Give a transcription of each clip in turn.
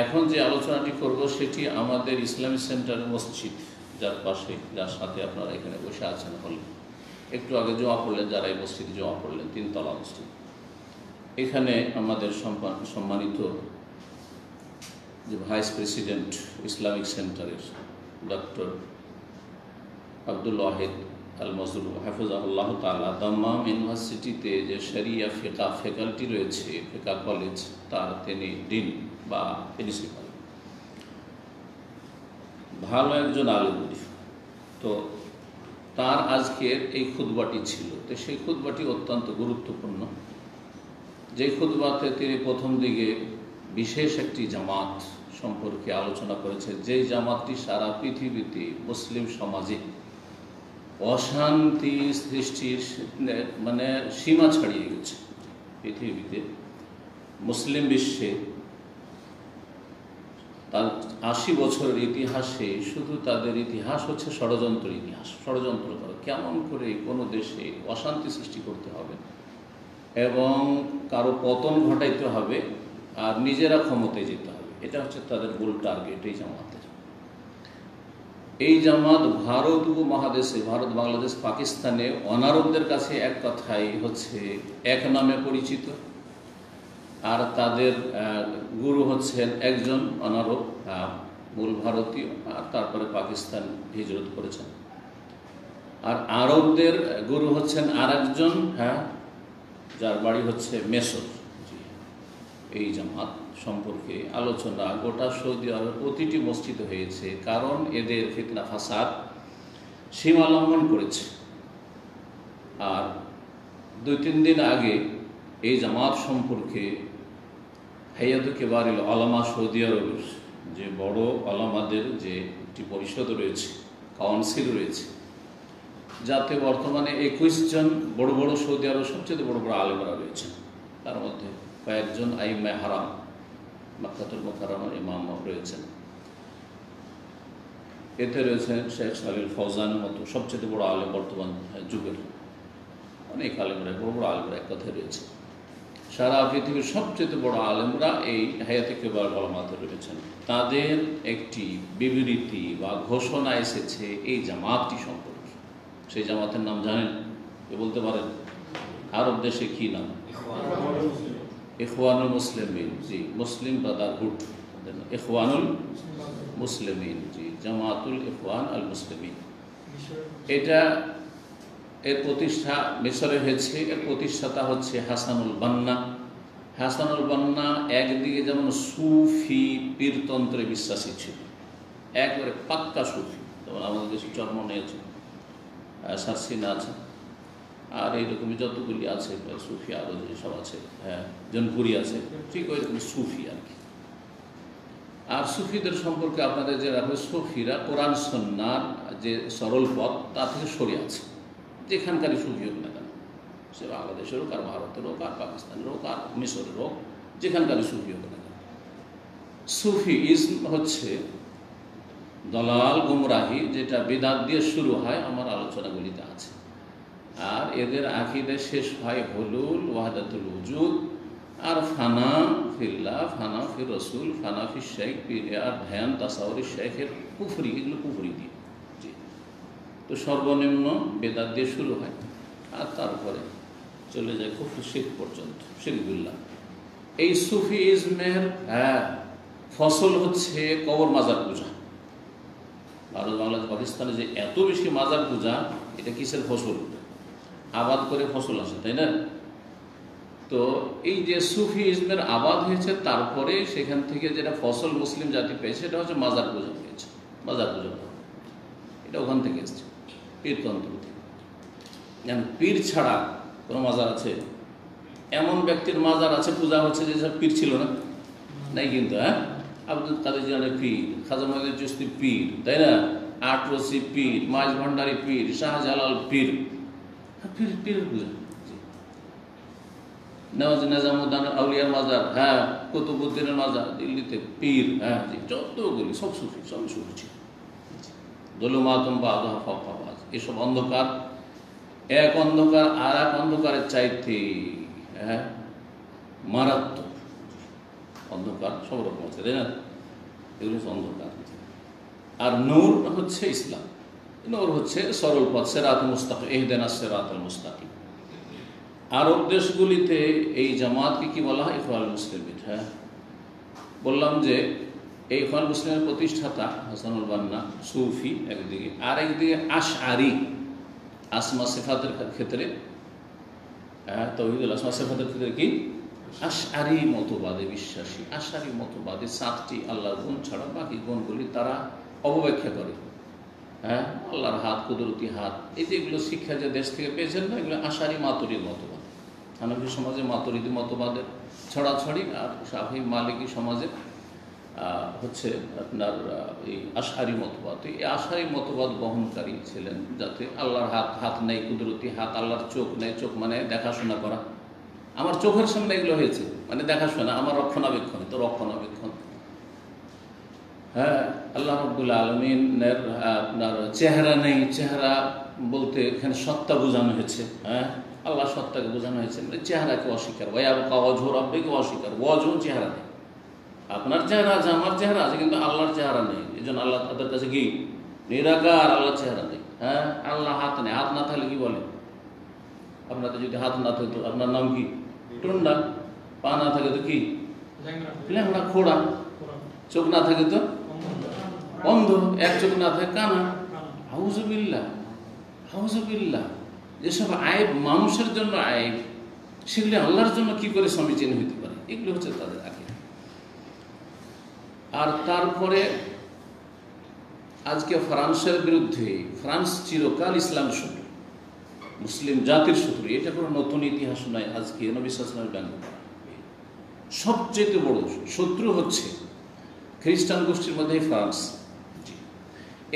এখন যে আলোচনাটি করব সেটি আমাদের ইসলামিক সেন্টারের মসজিদ, যার পাশে, যার সাথে আপনারা এখানে বসে আছেন হলে একটু আগে জমা পড়লেন, যারা এই মসজিদে জমা পড়লেন, 3 তলা মসজিদ। এখানে আমাদের সম্মানিত যে ভাইস প্রেসিডেন্ট ইসলামিক সেন্টারের ডক্টর আব্দুল ওয়াহিদ আল মজরুম হাফিজাহুল্লাহ তাআলা দাম্মাম ইউনিভার্সিটিতে যে শরিয়া ফিকা ফ্যাকাল্টি রয়েছে, ফিকা কলেজ, তার তিনি ডিন বা প্রিন্সিপাল, ভালো একজন আলেম। তো তার আজকের এই খুতবাটি ছিল, তো সেই খুতবাটি অত্যন্ত গুরুত্বপূর্ণ। যে খুতবাতে তিনি প্রথম দিকে বিশেষ একটি জামাত সম্পর্কে আলোচনা করেছে, যে জামাতটি সারা পৃথিবীতে মুসলিম সমাজে অশান্তি সৃষ্টির সীমা ছাড়িয়ে গেছে। পৃথিবীতে মুসলিম বিশ্বে তার 80 বছরের ইতিহাসে শুধু তাদের ইতিহাস হচ্ছে ষড়যন্ত্রের ইতিহাস। ষড়যন্ত্র করে কেমন করে কোনো দেশে অশান্তি সৃষ্টি করতে হবে এবং কারো পতন ঘটাইতে হবে আর নিজেরা ক্ষমতায় যেতে হবে, এটা হচ্ছে তাদের মূল টার্গেট এই জামাতের। এই জামাত ভারত উপমহাদেশে, ভারত, বাংলাদেশ, পাকিস্তানে অনারবদের কাছে এক কথাই হচ্ছে এক নামে পরিচিত, আর তাদের গুরু হচ্ছেন একজন অনারব, মূল ভারতীয়, আর তারপরে পাকিস্তান হিজরত করেছেন। আর আরবদের গুরু হচ্ছেন আর একজন, যার বাড়ি হচ্ছে মেসর। এই জামাত সম্পর্কে আলোচনা গোটা সৌদি আরবের প্রতিটি মসজিদে হয়েছে, কারণ এদের ফিতনা ফাসাদ সীমা লঙ্ঘন করেছে। আর 2-3 দিন আগে এই জামাত সম্পর্কে হাইয়াতু কিবারিল উলামা সৌদি আরবের যে বড় আলেমদের যে একটি পরিষদ রয়েছে, কাউন্সিল রয়েছে, যাতে বর্তমানে 21 জন বড় বড় সৌদি আরবের সবচেয়ে বড় বড় আলেমরা রয়েছেন। তার মধ্যে কয়েকজন আইম্মায়ে হারাম, মক্কাতুল মুকাররমার ইমাম রয়েছেন। এতে রয়েছেন শেখ সালিল ফৌজানের মতো সবচেয়ে বড় আলেম বর্তমান যুগের। অনেক আলেমরা, বড় বড় আলেমরা এক কথায় রয়েছে। সারা পৃথিবীর সবচেয়ে বড় আলেমরা এই হায়াতে কিবারুল উলামাতে রয়েছেন। তাদের একটি বিবৃতি বা ঘোষণা এসেছে এই জামাতটি সম্পর্কে। সেই জামাতের নাম জানেন? কে বলতে পারেন? আরব দেশে কি নাম? ইখওয়ানুল মুসলিমিন। জি, মুসলিম ব্রাদারহুড, ইখওয়ানুল মুসলিমিন। জি, জামাতুল ইখওয়ান আল মুসলিমিন। এটা এর প্রতিষ্ঠা মিশরে হয়েছে। এর প্রতিষ্ঠাতা হচ্ছে হাসানুল বান্না। হাসানুল বান্না একদিকে যেমন সুফি পীরতন্ত্রে বিশ্বাসী ছিল, একবারে পাক্কা সুফি, যেমন আমাদের দেশে জন্ম নিয়েছে, সারসিনা আছে, আর এইরকমই যতগুলি আছে সুফি, আরও যেসব আছে, জনপুরি আছে, ঠিক ওই রকম সুফি আর কি। আর সুফিদের সম্পর্কে আপনাদের যে রাখবে, সুফিরা কোরআন সুন্নাহর যে সরল পথ তা থেকে সরে আছে। যেখানকারই সুফি হোক না কেন, সে বাংলাদেশের হোক, আর ভারতের হোক, আর পাকিস্তানের হোক, আর মিশরের হোক, যেখানকারই সুফি হোক না কেন। সুফিইজম হচ্ছে দলাল গুমরাহি, যেটা বিদআত দিয়ে শুরু হয়, আমার আলোচনাগুলিতে আছে। আর এদের আকীদা শেষ হয় হুলুল, ওয়াহদাতুল উজুদ, আর ফানা ফিল্লাহ, ফানা ফির রসুল, ফানা ফির শেখ, আর ধ্যান, তাসাউরি শেখের কুফরি, এগুলো কুফরি দিয়ে। জি, তো সর্বনিম্ন বেদাত দিয়ে শুরু হয়, আর তারপরে চলে যায় কুফর শিরক পর্যন্ত, শিরক বিল্লাহ। এই সুফিইজমের ফসল হচ্ছে কবর মাজার পূজা। ভারত, বাংলাদেশ, পাকিস্তানে যে এত বেশি মাজার পূজা, এটা কিসের ফসল? আবাদ করে ফসল আসে, তাই না? তো এই যে সুফিইজমের আবাদ হয়েছে, তারপরে সেখান থেকে যেটা ফসল মুসলিম জাতি পেয়েছে, সেটা হচ্ছে মাজার পূজা পেয়েছে। মাজার পূজা এটা ওখান থেকে এসছে, পীরতন্ত্র থেকে। যেন পীর ছাড়া কোনো মাজার আছে? এমন ব্যক্তির মাজার আছে, পূজা হচ্ছে, যে সব পীর ছিল না, নাই কিন্তু। আব্দুল কাদের জিলানী পীর, খাজা মঈনুদ্দিন চিশতি পীর, তাই না? আটরসি পীর, মাইজ ভান্ডারী পীর, শাহজালাল পীর, পীরের পূজা। নিজামুদ্দিন আউলিয়ার মাজার, কুতুবুদ্দিনের মাজার দিল্লিতে, পীর, জি, যতগুলি সব সুফি, সবই সুফি ছিল। যুলুমাতুন বা'দুহা ফাওকা বা'দ, এসব অন্ধকার, এক অন্ধকার আর এক অন্ধকারের চাইতে মারাত্মক অন্ধকার সব রকম আছে, তাই না? এগুলো হচ্ছে অন্ধকার। আর নূর হচ্ছে ইসলাম, নূর হচ্ছে সরল পথ, সিরাতুল মুস্তাকিম, ইহদিনাস সিরাতাল মুস্তাকিম। আরব দেশগুলিতে এই জামাতকে কি বলা হয়? ইখওয়ানুল মুসলিমিন। হ্যাঁ, বললাম যে এই ইখওয়ানুল মুসলিমের প্রতিষ্ঠাতা হাসানুল বান্না সুফি একদিকে, আর একদিকে আশআরি, আসমা সিফাতের ক্ষেত্রে, তাওহীদুল আসমা সিফাতের ক্ষেত্রে কি আশআরি মতবাদে বিশ্বাসী। আশআরি মতবাদে 7টি আল্লাহর গুণ ছাড়া বাকি গুণগুলি তারা অবব্যাখ্যা করে। হ্যাঁ, আল্লাহর হাত, কুদরতি হাত, এই যে এগুলো শিক্ষা যে দেশ থেকে পেয়েছেন না, এগুলো আশারি মাতুরির মতবাদ। হানাফি সমাজে মাতুরিদি মতবাদের ছড়াছড়ি, আর শাফি মালিকি সমাজে হচ্ছে আপনার এই আশারি মতবাদ। এই আশারি মতবাদ বহনকারী ছিলেন, যাতে আল্লাহর হাত নেই, কুদরতি হাত, আল্লাহর চোখ নেই। চোখ মানে দেখাশোনা করা, আমার চোখের সামনে এগুলো হয়েছে মানে দেখাশোনা, আমার রক্ষণাবেক্ষণ, তো রক্ষণাবেক্ষণ। হ্যাঁ, আল্লাহ রাব্বুল আলামিনের আপনার চেহারা নেই, চেহারা বলতে এখানে সত্তা বোঝানো হয়েছে। হ্যাঁ, আল্লাহ সত্তাকে বোঝানো হয়েছে, মানে চেহারাকে অস্বীকার। ওয়ায়াবকা ওয়াজহু রাব্বিকা অস্বীকার, ওয়াজহু চেহারা নেই। আপনার চেহারা আছে, আমার চেহারা আছে, কিন্তু আল্লাহর চেহারা নেই। এই জন্য আল্লাহ তাদের কাছে কি নিরাকার, আল্লাহর চেহারা নেই। হ্যাঁ, আল্লাহ হাত নেই, হাত না থাকলে কি বলে? আপনাদের যদি হাত না থাকতো আপনার নাম কি? টুন্ডা। পা না থাকে তো কি? ল্যাংড়া, খোড়া। চোখ না থাকে তো অন্ধ, এক চোখ না থাকে কানা। আউযুবিল্লাহ, আউযুবিল্লাহ। যেসব আয়েব মানুষের জন্য আয়েব, সেগুলি আল্লাহর জন্য কি করে সমীচীন হইতে পারে? এগুলো হচ্ছে তাদের আকীদা। আর তারপরে আজকে ফ্রান্সের বিরুদ্ধে, ফ্রান্স চিরকাল ইসলাম শত্রু, মুসলিম জাতির শত্রু, এটা কোনো নতুন ইতিহাস নয়। আজকে নবী সাল্লাল্লাহু আলাইহি ওয়াসাল্লাম ব্যঙ্গ করা সবচেয়ে বড় শত্রু হচ্ছে খ্রিস্টান গোষ্ঠীর মধ্যে ফ্রান্স।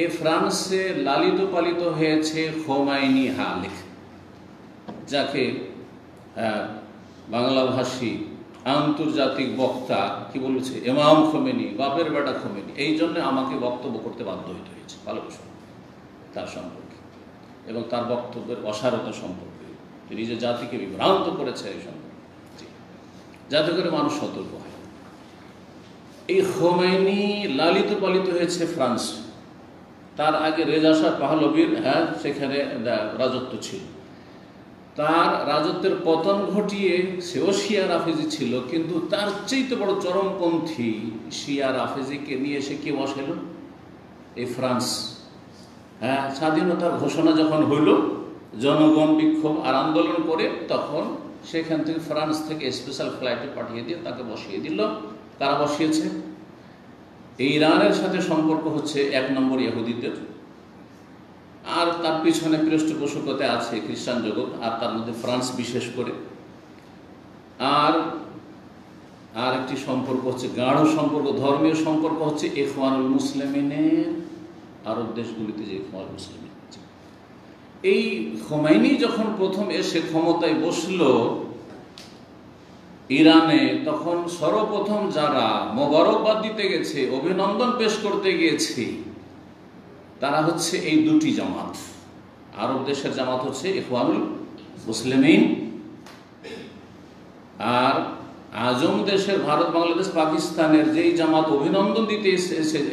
এই ফ্রান্সে লালিত পালিত হয়েছে খোমাইনি হালেক, যাকে বাংলাভাষী আন্তর্জাতিক বক্তা কি বলেছে? ইমাম খোমেনি, বাপের বেটা খোমেনি। এই জন্য আমাকে বক্তব্য করতে বাধ্য হইতে হয়েছে ভালোবাসা তার সম্পর্কে এবং তার বক্তব্যের অসারতা সম্পর্কে। তিনি যে জাতিকে বিভ্রান্ত করেছে এই সম্পর্কে, যাতে করে মানুষ সতর্ক হয়। এই খোমেনি লালিত পালিত হয়েছে ফ্রান্স। তার আগে রেজা শাহ পাহলভীর সেখানে রাজত্ব ছিল। তার রাজত্বের পতন ঘটিয়ে সেও শিয়া রাফেজি ছিল, কিন্তু তার চাইতে বড় চরমপন্থী শিয়া রাফেজিকে নিয়ে এসে কে বসাইল? এই ফ্রান্স। হ্যাঁ, স্বাধীনতার ঘোষণা যখন হইল, জনগণ বিক্ষোভ আর আন্দোলন করে, তখন সেখান থেকে ফ্রান্স থেকে স্পেশাল ফ্লাইটে পাঠিয়ে দিয়ে তাকে বসিয়ে দিল। কারা বসিয়েছে? ইরানের সাথে সম্পর্ক হচ্ছে 1 নম্বর ইহুদিদের, আর তার পিছনে পৃষ্ঠপোষকতা আছে খ্রিস্টান জগৎ, আর তার মধ্যে ফ্রান্স বিশেষ করে। আর একটি সম্পর্ক হচ্ছে গাঢ় সম্পর্ক, ধর্মীয় সম্পর্ক হচ্ছে ইখওয়ানুল মুসলিমিনের আরব দেশগুলিতে যে ইখওয়ানুল মুসলিমিন। এই খোমেনি যখন প্রথম এসে ক্ষমতায় বসল ইরানে, তখন সর্বপ্রথম যারা মোবারকবাদ দিতে গেছে, অভিনন্দন পেশ করতে গিয়েছে, তারা হচ্ছে এই দুটি জামাত। আরব দেশের জামাত হচ্ছে ইখওয়ানুল মুসলিমিন, আর আজম দেশের, ভারত, বাংলাদেশ, পাকিস্তানের যেই জামাত অভিনন্দন দিতে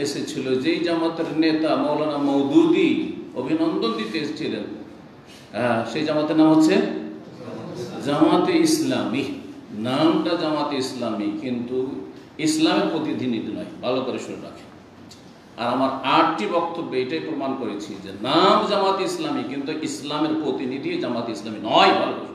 এসেছিল, যেই জামাতের নেতা মৌলানা মওদুদি অভিনন্দন দিতে এসেছিলেন, সেই জামাতের নাম হচ্ছে জামাতে ইসলামী। নামটা জামাতে ইসলামী, কিন্তু ইসলামের প্রতিনিধি নয়। ভালো করে শুনে রাখেন। আর আমার 8টি বক্তব্যে এটাই প্রমাণ করেছি যে নাম জামাতে ইসলামী, কিন্তু ইসলামের প্রতিনিধি জামাতে ইসলামী নয়। ভালো করে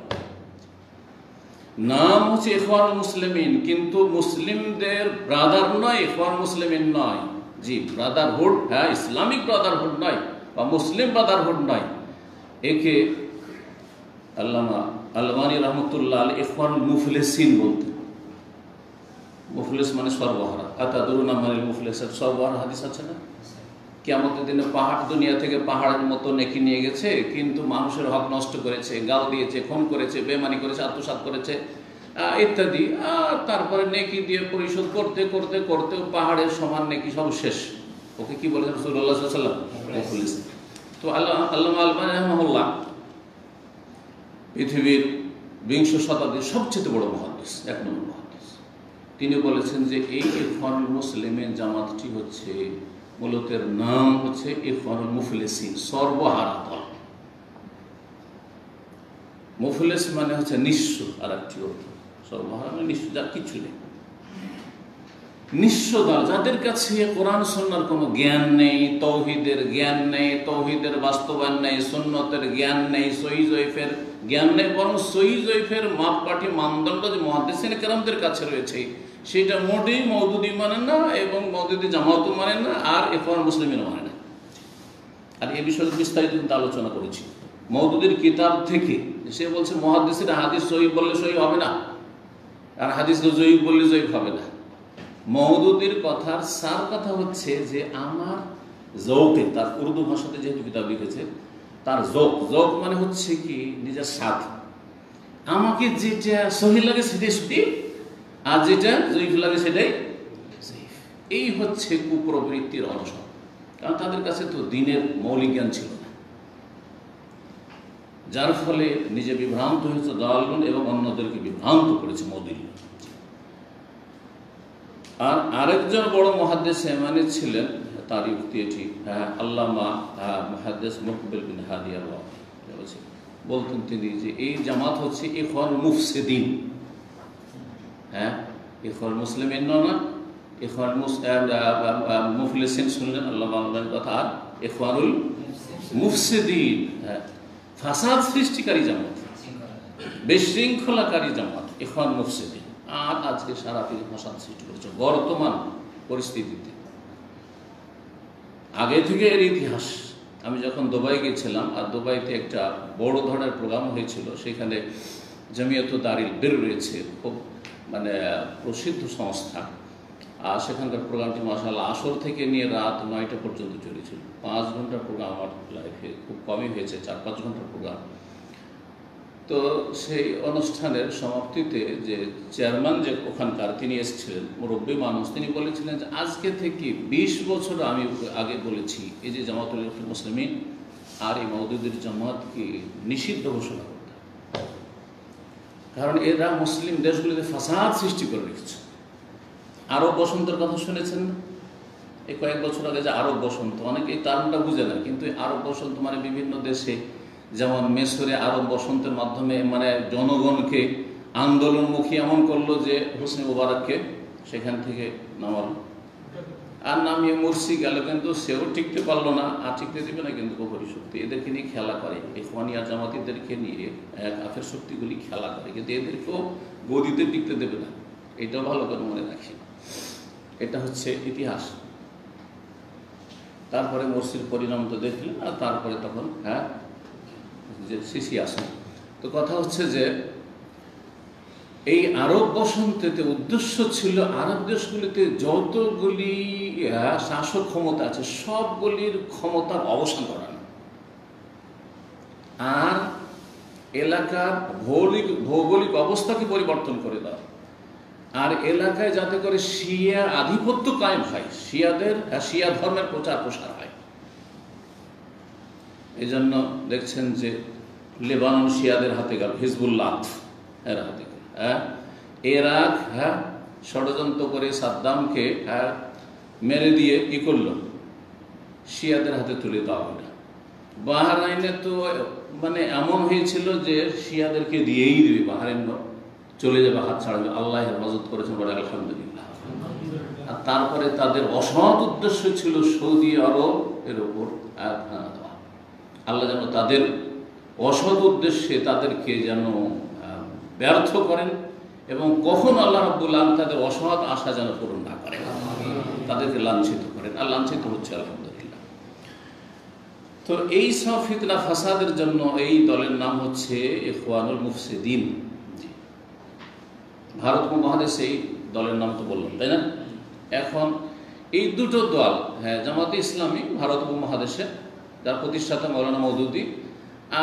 নাম হচ্ছে ইখওয়ানুল মুসলিমিন, কিন্তু মুসলিমদের ব্রাদার নয়, ইখওয়ানুল মুসলিমিন নয়। জি, ব্রাদারহুড, হ্যাঁ, ইসলামিক ব্রাদারহুড নয় বা মুসলিম ব্রাদারহুড নয়। একে আল্লামা আলবানী রহমতুল্লাহ আলাইহি ইখওয়ানুল মুফলিসিন বলতেন। মুফলিস মানে সর্বহারা। আতাদরুনা মানিল মুফলিস? সর্বহারা হাদিস আছে না? কিয়ামতের দিনে পাহাড়, দুনিয়া থেকে পাহাড়ের মতো নেকি নিয়ে গেছে, কিন্তু মানুষের হক নষ্ট করেছে, গাল দিয়েছে, খুন করেছে, বেমানি করেছে, আত্মসাৎ করেছে ইত্যাদি। আর তারপরে নেকি দিয়ে পরিশোধ করতে করতে করতে পাহাড়ের সমান নেকি সব শেষ। ওকে কি বলেছেন রাসূলুল্লাহ সাল্লাল্লাহু আলাইহি ওয়াসাল্লাম? মুফলিস। তো আল্লামা আলবানী রাহিমাহুল্লাহ পৃথিবীর 20 শতাব্দীর সবচেয়ে বড় মুহাদ্দিস, 1 নম্বর মুহাদ্দিস। তিনি বলেছেন যে এই ইখওয়ানুল মুসলিমিন জামাতটি হচ্ছে মূলত এর নাম হচ্ছে ইখওয়ানুল মুফলিসিন, সর্বহারা দল। মুফলিস মানে হচ্ছে নিঃস্ব, আর একটি অর্থ সর্বহারা মানে নিঃস্ব, যার কিছু নেই, নিঃস্ব দল, যাদের কাছে কোরআন সুন্নাহর কোনো জ্ঞান নেই, তৌহিদের জ্ঞান নেই, তৌহিদের বাস্তবায়ন নেই, সুন্নতের জ্ঞান নেই, সহিহ জয়ীফের জ্ঞান নেই, বরং সহিহ জয়ীফের মাপকাঠি মানদণ্ড যে মুহাদ্দিসিন কেরামদের কাছে রয়েছে সেটা মোটেই মওদুদি মানে না, এবং মওদুদি জামাতও মানে না, আর ইখওয়ানুল মুসলিমিনও মানে না। আর এই বিষয়ে বিস্তারিত কিন্তু আলোচনা করেছি মওদুদির কিতাব থেকে। সে বলছে মুহাদ্দিসিন হাদিস সহিহ বললে সহিহ হবে না, আর হাদিস জয়ীফ বললে জয়ীফ হবে না। মওদুদির কথার সার কথা হচ্ছে যে আমার জৌকে, তার উর্দু ভাষাতে যেহেতু কিতাব লিখেছে, তার জৌক মানে হচ্ছে কি নিজের স্বাদ, আমাকে যেটা সহিহ লাগে সেটাই সঠিক, আর যেটা জয়ীফ লাগে সেটাই জয়ীফ। এই হচ্ছে কুপ্রবৃত্তির অনশন, কারণ তাদের কাছে তো দিনের মৌলিক জ্ঞান ছিল না, যার ফলে নিজে বিভ্রান্ত হয়েছে দালালগণ এবং অন্যদেরকে বিভ্রান্ত করেছে মওদুদি। আর আরেকজন বড় মুহাদ্দিস মানে ছিলেন, তার যুক্তি এটি, আল্লামা মুহাদ্দিস মুকবিল বিন হাদি আল্লাহ বলতেন তিনি যে এই জামাত হচ্ছে ইখওয়ানুল মুফসিদিন। ইখওয়ানুল মুসলিমিন না, ইখওয়ানুল মুফলিসিন শুনলেন আল্লাহ কথা, আর ইখওয়ানুল মুফসিদিন ফাসাদ সৃষ্টিকারী জামাত, বিশৃঙ্খলাকারী জামাত ইখওয়ানুল মুফসিদিন। আর আজকে সারা পৃথিবী ফাসাদ সৃষ্টি করেছে বর্তমান পরিস্থিতিতে। আগে থেকে এর ইতিহাস, আমি যখন দুবাই গিয়েছিলাম, আর দুবাইতে একটা বড় ধরনের প্রোগ্রাম হয়েছিল, সেখানে জামিয়াত দারিল বির রয়েছে, খুব মানে প্রসিদ্ধ সংস্থা, আর সেখানকার প্রোগ্রামটি মাশাআল্লাহ আসর থেকে নিয়ে রাত 9টা পর্যন্ত চলেছিল। 5 ঘন্টার প্রোগ্রাম আমার লাইফে খুব কমই হয়েছে, 4-5 ঘন্টার প্রোগ্রাম। তো সেই অনুষ্ঠানের সমাপ্তিতে যে চেয়ারম্যান যে ওখানকার, তিনি এসেছিলেন, মুরব্বী মানুষ, তিনি বলেছিলেন যে আজকে থেকে 20 বছর আমি আগে বলেছি এই যে জামাতুল মুসলিমিন আর এই মওদুদির জামাতকে নিষিদ্ধ ঘোষণা করতে, কারণ এরা মুসলিম দেশগুলিতে ফাসাদ সৃষ্টি করে রেখেছে। আরব বসন্তের কথা শুনেছেন না? এই কয়েক বছর আগে যে আরব বসন্ত, অনেকে এই টার্মটা বুঝে না, কিন্তু আরব বসন্ত মানে বিভিন্ন দেশে, যেমন মিশরে আরব বসন্তের মাধ্যমে মানে জনগণকে আন্দোলনমুখী এমন করলো যে হোসনি মুবারককে সেখান থেকে নামালো, আর নামিয়ে মুরসি গেল, কিন্তু সেও টিকতে পারলো না, আর টিকতে দেবে না কিন্তু কুফরি শক্তি এদেরকে নিয়ে খেলা করে, ইখওয়ানি আর জামাতিদেরকে নিয়ে কাফের শক্তিগুলি খেলা করে, কিন্তু এদেরকেও গদিতে টিকতে দেবে না। এটাও ভালো করে মনে রাখি, এটা হচ্ছে ইতিহাস। তারপরে মুরসির পরিণাম তো দেখলেন, আর তারপরে তখন যে সিসি আসেন। তো কথা হচ্ছে যে এই আরব বসন্তেতে উদ্দেশ্য ছিল আরব দেশগুলিতে যতগুলি শাসক ক্ষমতা আছে সবগুলির ক্ষমতার অবসান করানো, আর এলাকার ভৌগোলিক অবস্থাকে পরিবর্তন করে দেওয়া, আর এলাকায় যাতে করে শিয়া আধিপত্য কায়েম হয়, শিয়া ধর্মের প্রচার প্রসার হয়। এই জন্য দেখছেন যে লেবানন শিয়াদের হাতে গেল, হিজবুল্লাহ এর হাতে গেল, ইরাক ষড়যন্ত্র করে সাদ্দামকে মেরে দিয়ে কি করলো, শিয়াদের হাতে তুলে দেওয়া হলো। বাহরাইনে তো মানে এমন হয়েছিল যে শিয়াদেরকে দিয়েই দিবে, বাহরাইন চলে যাবে, হাত ছাড়াবে, আল্লাহ হেফাজত করেছেন বলে আলহামদুলিল্লাহ। আর তারপরে তাদের অসৎ উদ্দেশ্য ছিল সৌদি আরব এর উপর আয়াত দেওয়া। আল্লাহ যেন তাদের অসৎ উদ্দেশ্যে তাদেরকে যেন ব্যর্থ করেন, এবং কখন আল্লাহ রাব্বুল আলামিন তাদের অসৎ আশা যেন পূরণ না করেন, তাদেরকে লাঞ্ছিত করেন, আর লাঞ্ছিত হচ্ছে আলহামদুলিল্লাহ। তো এই সব ফিতনা ফাসাদের জন্য এই দলের নাম হচ্ছে ইখওয়ানুল মুফসিদিন। ভারত উপমহাদেশে এই দলের নাম তো বললাম, তাই না? এখন এই দুটো দল, জামাতে ইসলামী ভারত উপমহাদেশে, যার প্রতিষ্ঠাতা মৌলানা মওদুদি,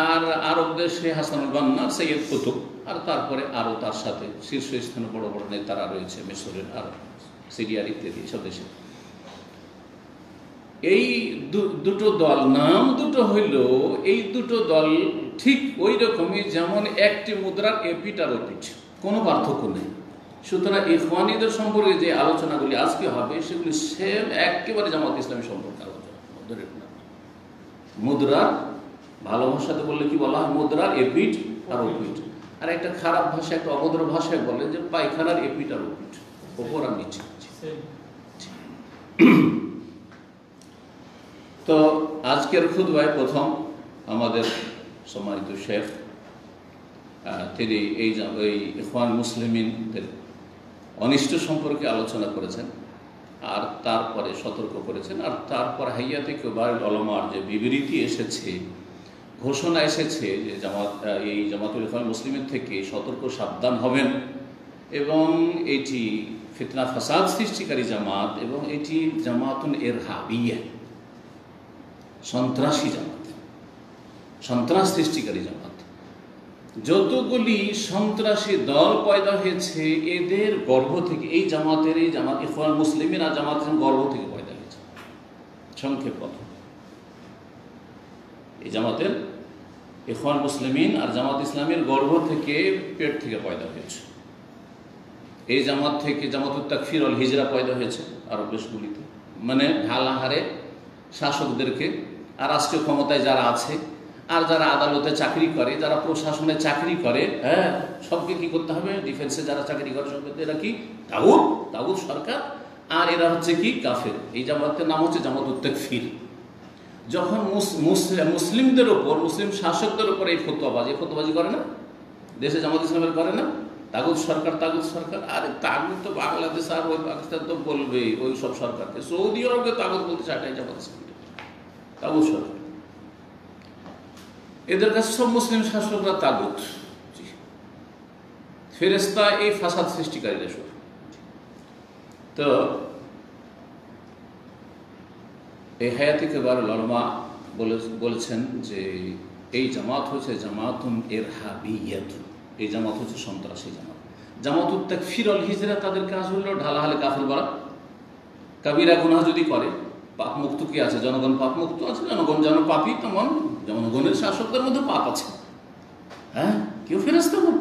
আর আরব দেশে হাসানুল বান্না, সৈয়দ কুতুব, আর তারপরে আরও তার সাথে শীর্ষস্থানে বড় বড় নেতারা রয়েছে মিশরের আর সিরিয়ার ইত্যাদি সব দেশে। এই দুটো দল, নাম দুটো হইল, এই দুটো দল ঠিক ওই রকমই যেমন একটি মুদ্রার এপিট আর ওপিট, কোনো পার্থক্য নেই, সুতরাং ইখওয়ানিদের সম্পর্কে যে আলোচনাগুলি আজকে হবে সেগুলি সেম একেবারে জামাত ইসলামী সম্পর্কে আলোচনা। মুদ্রার ভালো ভাষাতে বললে কি বলা হয়, মুদ্রার এপিট আর ওপিট। আর একটা খারাপ ভাষা, একটা অভদ্র ভাষায় বলে যে পায়খানার এপিট আর ওপিট, ওপর আর নিচে। তো আজকের খুতবায় প্রথম আমাদের সম্মানিত শেখ তিনি এই ইখওয়ান মুসলিমিনদের অনিষ্ট সম্পর্কে আলোচনা করেছেন, আর তারপরে সতর্ক করেছেন, আর তারপর হাইয়াতে কিবারুল উলামার যে বিবৃতি এসেছে, ঘোষণা এসেছে যে এই জামাতুল ইখওয়ান মুসলিমিন থেকে সতর্ক সাবধান হবেন, এবং এটি ফিতনা ফাসাদ সৃষ্টিকারী জামাত, এবং এটি জামাতুন ইরহাবিয়া, সন্ত্রাসী জামাত, সন্ত্রাস সৃষ্টিকারী জামাত। যতগুলি সন্ত্রাসী দল পয়দা হয়েছে এদের গর্ভ থেকে, এই জামাত ইখওয়ান মুসলিমিন আর জামাত গর্ভ থেকে পয়দা হয়েছে। সংক্ষেপ কথা, এই জামাতের ইখওয়ান মুসলিমিন আর জামাত ইসলামের গর্ভ থেকে, পেট থেকে পয়দা হয়েছে। এই জামাত থেকে জামাতুত তাকফির ওয়াল হিজরা পয়দা হয়েছে আরব দেশগুলিতে, মানে ঢালাহারে শাসকদেরকে আর রাষ্ট্রীয় ক্ষমতায় যারা আছে, আর যারা আদালতে চাকরি করে, যারা প্রশাসনে চাকরি করে, হ্যাঁ, সবকে কি করতে হবে, ডিফেন্সে যারা চাকরি করে সবকে, এরা কি তাগুত সরকার, আর এরা হচ্ছে কি কাফের। এই জামাতের নাম হচ্ছে জামাতুত তাকফির। যখন মুসলিমদের ওপর, মুসলিম শাসকদের ওপর এই ফতোয়াবাজি করে না, দেশে জামাত ইসলামের করে না, তাগুত সরকার। আরে তাগুত তো বাংলাদেশ আর ওই পাকিস্তান তো বলবে ওই সব সরকারকে, সৌদি আরবকে তাগুত বলতে চাটাই জামাত ইসলাম, তাগুত সরকার। এদের কাছে সব মুসলিম শাসকরা তাগুত, ফেরেশতা, এই ফাসাদ সৃষ্টিকারীরা সব। তো এই হায়াতে কিবারুল উলামা বলেছেন যে এই জামাত হচ্ছে জামাতুন ইরহাবিয়াতুন, এই জামাত হচ্ছে সন্ত্রাসী জামাত। জামাতুত তাকফির ওয়াল হিজরা, তাদের কাজ হলো ঢালাহালে কাফের বলা। কাবিরা গুনাহ যদি করে, পাপ মুক্ত কি আছে, জনগণ পাপ মুক্ত আছে, জনগণ যেন পাপী, তেমন জনগণের শাসকদের মধ্যে পাপ আছে। হ্যাঁ, কেউ ফেরেশতা না।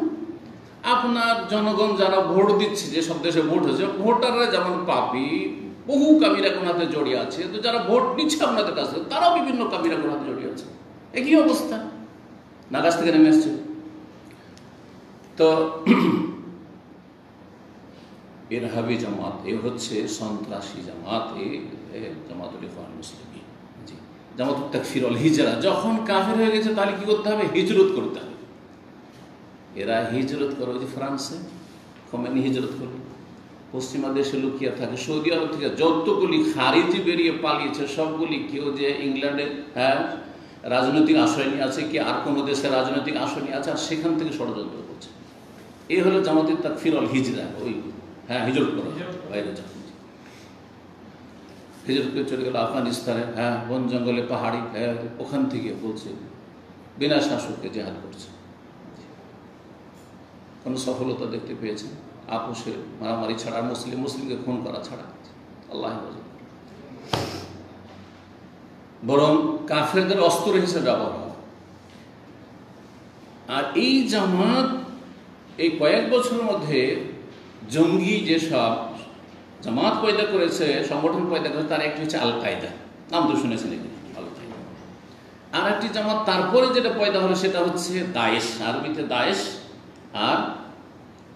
আপনার জনগণ যারা ভোট দিচ্ছে, যে সব দেশে ভোট হয়েছে, ভোটাররা যেমন পাপী, বহু কাবিরা গুনাহতে জড়িয়ে আছে, তো যারা ভোট নিচ্ছে আপনাদের কাছে তারাও বিভিন্ন কাবিরা গুনাহতে জড়িয়ে আছে। একই অবস্থা, নাগাছ থেকে নেমে এসছে। তো ইরহাবি জামাত, এ হচ্ছে সন্ত্রাসী জামাত, এই জামাতুল ইখওয়ান মুসলিমিন। জি, জামাতুত তাকফির ওয়াল হিজরা। যখন কাফের হয়ে গেছে তাহলে কি করতে হবে, হিজরত করতে হবে। এরা হিজরত করে, ওই যে ফ্রান্সে খোমেনি হিজরত করলো, পশ্চিমা দেশে লুকিয়ে থাকে, সৌদি আরব থেকে যতগুলি খারিজি বেরিয়ে পালিয়েছে সবগুলি, কেউ যে ইংল্যান্ডে, হ্যাঁ, রাজনৈতিক আশ্রয় নিয়ে আছে, কি আর কোনো দেশে রাজনৈতিক আশ্রয় নিয়ে আছে, আর সেখান থেকে ষড়যন্ত্র করছে। এই হলো জামাতুত তাকফির ওয়াল হিজরা। ওই, হ্যাঁ, হিজরত করা, বাইরে যান, হিজরত করে চলে গেল আফগানিস্তানে, হ্যাঁ, বন জঙ্গলে, পাহাড়ি, হ্যাঁ, ওখান থেকে বলছে বিনা শাসককে জেহাদ করছে। কোনো সফলতা দেখতে পেয়েছে? আপোষে মারামারি ছাড়া, মুসলিমকে খুন করা ছাড়া, আল্লাহ বরং কাফেরদের অস্ত্র হিসেবে ব্যবহার হয়। আর এই জামাত এই কয়েক বছরের মধ্যে জঙ্গি যেসব জামাত পয়দা করেছে, সংগঠন পয়দা করেছে, তার একটি হচ্ছে আল কায়দা, নাম তো শুনেছেন আল কায়দা। আর একটি জামাত তারপরে যেটা পয়দা হলো সেটা হচ্ছে দায়েশ, আরবিতে দায়েশ, আর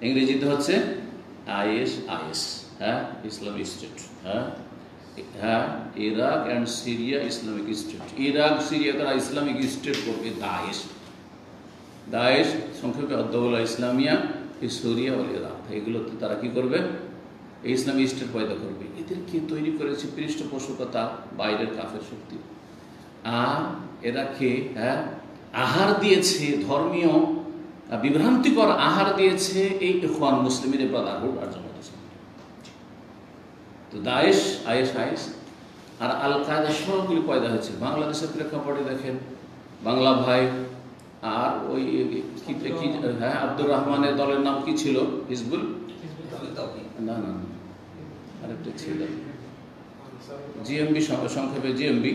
ইংরেজিতে হচ্ছে আইএস, হ্যাঁ, ইসলামিক স্টেট। হ্যাঁ, Iraq and Syria Islamic state. Iraq Syria তারা ইসলামিক স্টেট করবে, দায়েশ সংক্ষেপে আদ-দাওলা ইসলামিয়া ফি সুরিয়া ওয়াল ইরাক। এগুলোতে তারা কি করবে, এই ইসলামিক স্টেট পয়দা করবে। এদেরকে তৈরি করেছে পৃষ্ঠপোষকতা বাইরের কাফের শক্তি, আর এরাকে, হ্যাঁ, আহার দিয়েছে, ধর্মীয় বিভ্রান্তিকর আহার দিয়েছে এই ইখওয়ান মুসলিমিন ব্রাদারহুড আর জামাত ইসলামী। তো দায়েশ, আইএস আর আল কায়দা সবগুলি পয়দা হয়েছে বাংলাদেশের প্রেক্ষাপটে। দেখেন, বাংলা ভাই আর ওই কি, হ্যাঁ, আব্দুর রহমানের দলের নাম কি ছিল, হিজবুল, না, আরেকটা ছিল জিএমবি, সংক্ষেপে জিএমবি।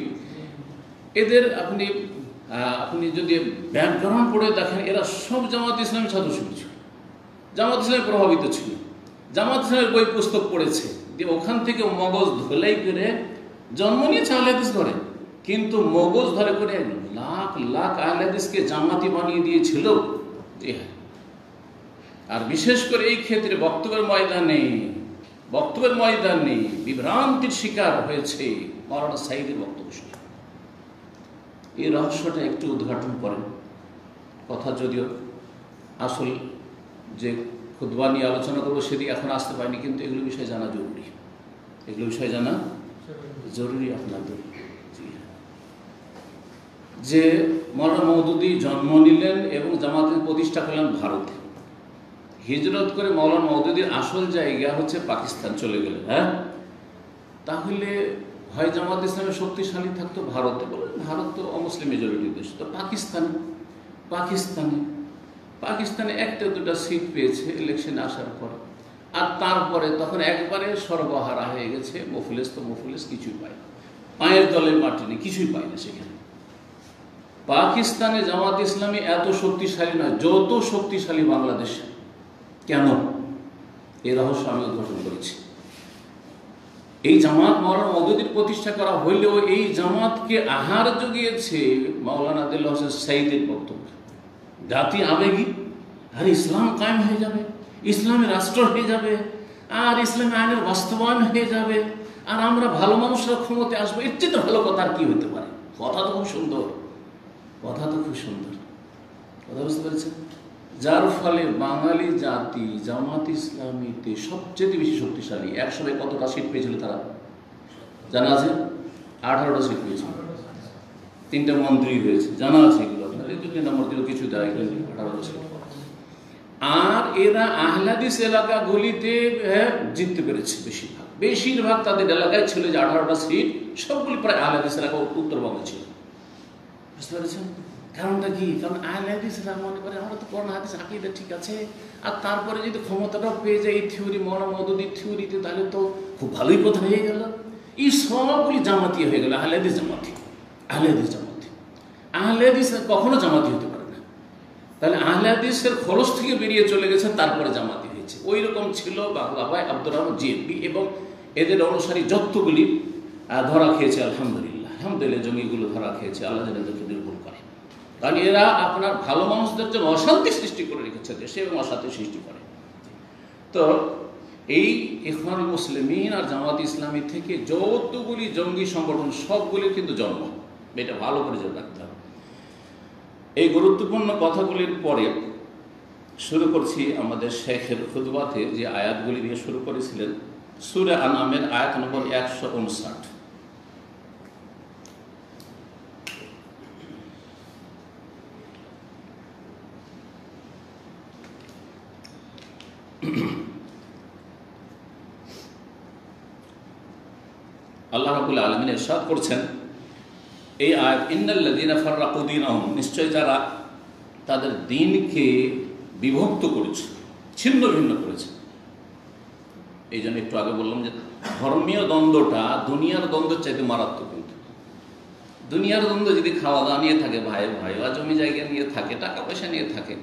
এদের আপনি যদি ব্যাকগ্রাউন্ড পড়ে দেখেন, এরা সব জামাত ইসলামী ছাত্র ছিল, জামাত ইসলামী প্রভাবিত ছিল। জামাত ইসলামের বই পুস্তক পড়েছে, দিয়ে ওখান থেকে মগজ ধোলাই করে জন্ম নিয়েছে আহলে হাদিস ঘরে, কিন্তু মগজ ধরে করে লাখ লাখ আহলে হাদিসকে জামাতি বানিয়ে দিয়েছিল। জি হ্যাঁ। আর বিশেষ করে এই ক্ষেত্রে বক্তব্যের ময়দানে বিভ্রান্তির শিকার হয়েছে মাওলানা সাঈদীর বক্তব্য শুনে। এই রহস্যটা একটু উদ্ঘাটন করেন। কথা যদিও আসল যে খুতবা নিয়ে আলোচনা করবো সেদিকে এখন আসতে পারিনি, কিন্তু এগুলো বিষয়ে জানা জরুরি আপনাদের। যে মাওলানা মওদুদী জন্ম নিলেন এবং জামাতের প্রতিষ্ঠা করলেন ভারতে। হিজরত করে মাওলানা মওদুদীর আসল জায়গা হচ্ছে পাকিস্তান চলে গেলেন। হ্যাঁ, তাহলে হয় জামাত ইসলামের শক্তিশালী থাকতো ভারতে, বলেন ভারত তো অমুসলিম মেজরিটি দেশ, তো পাকিস্তানে একটা দুটা সিট পেয়েছে ইলেকশনে আসার পর, আর তারপরে তখন একবারে সর্বহারা হয়ে গেছে। মুফলিস কিছুই পায়, পায়ের দলের মাটি নেই, কিছুই পায় না সেখানে। পাকিস্তানে জামাত ইসলামী এত শক্তিশালী নয় যত শক্তিশালী বাংলাদেশে। কেন? এই রহস্য আমি উদ্ঘাটন করেছি। এই জামাত মাওলানা মওদুদীর প্রতিষ্ঠা করা হইলেও এই জামাতকে আহার জুগিয়েছে মাওলানা দেলোয়ার হোসেন সাঈদীর বক্তব্য। জাতি আবেগী, আর ইসলাম কায়েম হয়ে যাবে, ইসলামী রাষ্ট্র হয়ে যাবে, আর ইসলামী আইনের বাস্তবায়ন হয়ে যাবে, আর আমরা ভালো মানুষরা ক্ষমতায় আসবো। এর চেয়ে তো ভালো কথা আর কি হতে পারে? কথা তো খুব সুন্দর, কথা বুঝতে পেরেছেন? যার ফলে বাঙালি জাতি জামাত ইসলামীতে সবচেয়ে বেশি শক্তিশালী। একসময় কতটা সিট পেয়েছিল তারা জানা আছে? 18টা সিট পেয়েছিল, 3টা মন্ত্রী হয়েছে, জানা আছে এগুলো আপনার। এই 2 নম্বর দিল কিছু দেয়, 18টা সিট। আর এরা আহলে হাদিস এলাকাগুলিতে জিততে পেরেছে বেশিরভাগ তাদের এলাকায় ছিল যে 18টা সিট সবগুলি প্রায় আহলে হাদিস এলাকা উত্তরবঙ্গে ছিল। বুঝতে পেরেছেন কারণটা কি? কারণ আহলে হাদিসরা মনে করে আমরা তো কোরআন হাদিস আকীদা ঠিক আছে, আর তারপরে যদি ক্ষমতাটাও পেয়ে যায় এই থিওরি মাওলানা মওদুদীর থিওরিতে, তাহলে তো খুব ভালোই কথা হয়ে গেল। এই সবগুলি জামাতি হয়ে গেল, আহলে হাদিস জামাতি। আহলে হাদিস কখনো জামাতি হতে পারে না। তাহলে আহলে হাদিসের খরচ থেকে বেরিয়ে চলে গেছে, তারপরে জামাতি হয়েছে। ওই রকম ছিল বাংলা ভাই আব্দুর রহমান জিএপি এবং এদের অনুসারী যতগুলি ধরা খেয়েছে। আলহামদুলিল্লাহ জঙ্গিগুলো ধরা খেয়েছে, আল্লাহ যেন এদেরকে নির্মূল করে। কারণ এরা আপনার ভালো মানুষদের জন্য অশান্তি সৃষ্টি করে রেখেছে দেশে, এবং অশান্তি সৃষ্টি করে। তো এই ইখওয়ানুল মুসলিমিন আর জামাত ইসলামী থেকে যতগুলি জঙ্গি সংগঠন সবগুলির কিন্তু জন্ম, এটা ভালো করে জেনে রাখতে হবে। এই গুরুত্বপূর্ণ কথাগুলির পরে শুরু করছি আমাদের শেখের খুতবাতে যে আয়াতগুলি দিয়ে শুরু করেছিলেন। সূরা আনআমের আয়াত নম্বর 159। আল্লাহ রাব্বুল আলামিন ইরশাদ করছেন এই আয়াত, ইন্নাল্লাযীনা ফাররাকু দীনাহুম, নিশ্চয় যারা তাদের দ্বীনকে বিভক্ত করেছে, ছিন্ন ভিন্ন করেছে। এই জন্য একটু আগে বললাম যে ধর্মীয় দ্বন্দ্বটা দুনিয়ার দ্বন্দ্বের চাইতে মারাত্মক। কিন্তু দুনিয়ার দ্বন্দ্ব যদি খাওয়া দাওয়া নিয়ে থাকে, ভাই বা জমি জায়গা নিয়ে থাকে, টাকা পয়সা নিয়ে থাকে,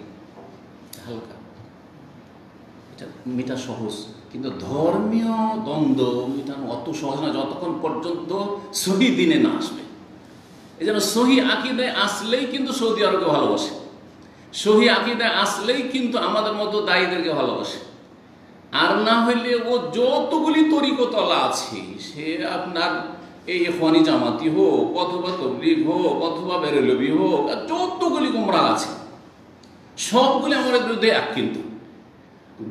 হালকা, এটা মিটা সহজ। কিন্তু ধর্মীয় দ্বন্দ্ব মিটানো অত সহজ না যতক্ষণ পর্যন্ত সহি দিনে না আসবে। এই জন্য সহি আকীদায় আসলেই কিন্তু সৌদি আরবকে ভালোবাসে, সহি আকীদায় আসলেই কিন্তু আমাদের মতো দায়ীদেরকে ভালোবাসে। আর না হইলে ও যতগুলি তরিকতলা আছে, সে আপনার এই ইখওয়ানি জামাতি হোক, অথবা তবলিগ হোক, অথবা বেরেলভি হোক, আর যতগুলি গোমরাহ আছে সবগুলি আমাদের বিরুদ্ধে এক। কিন্তু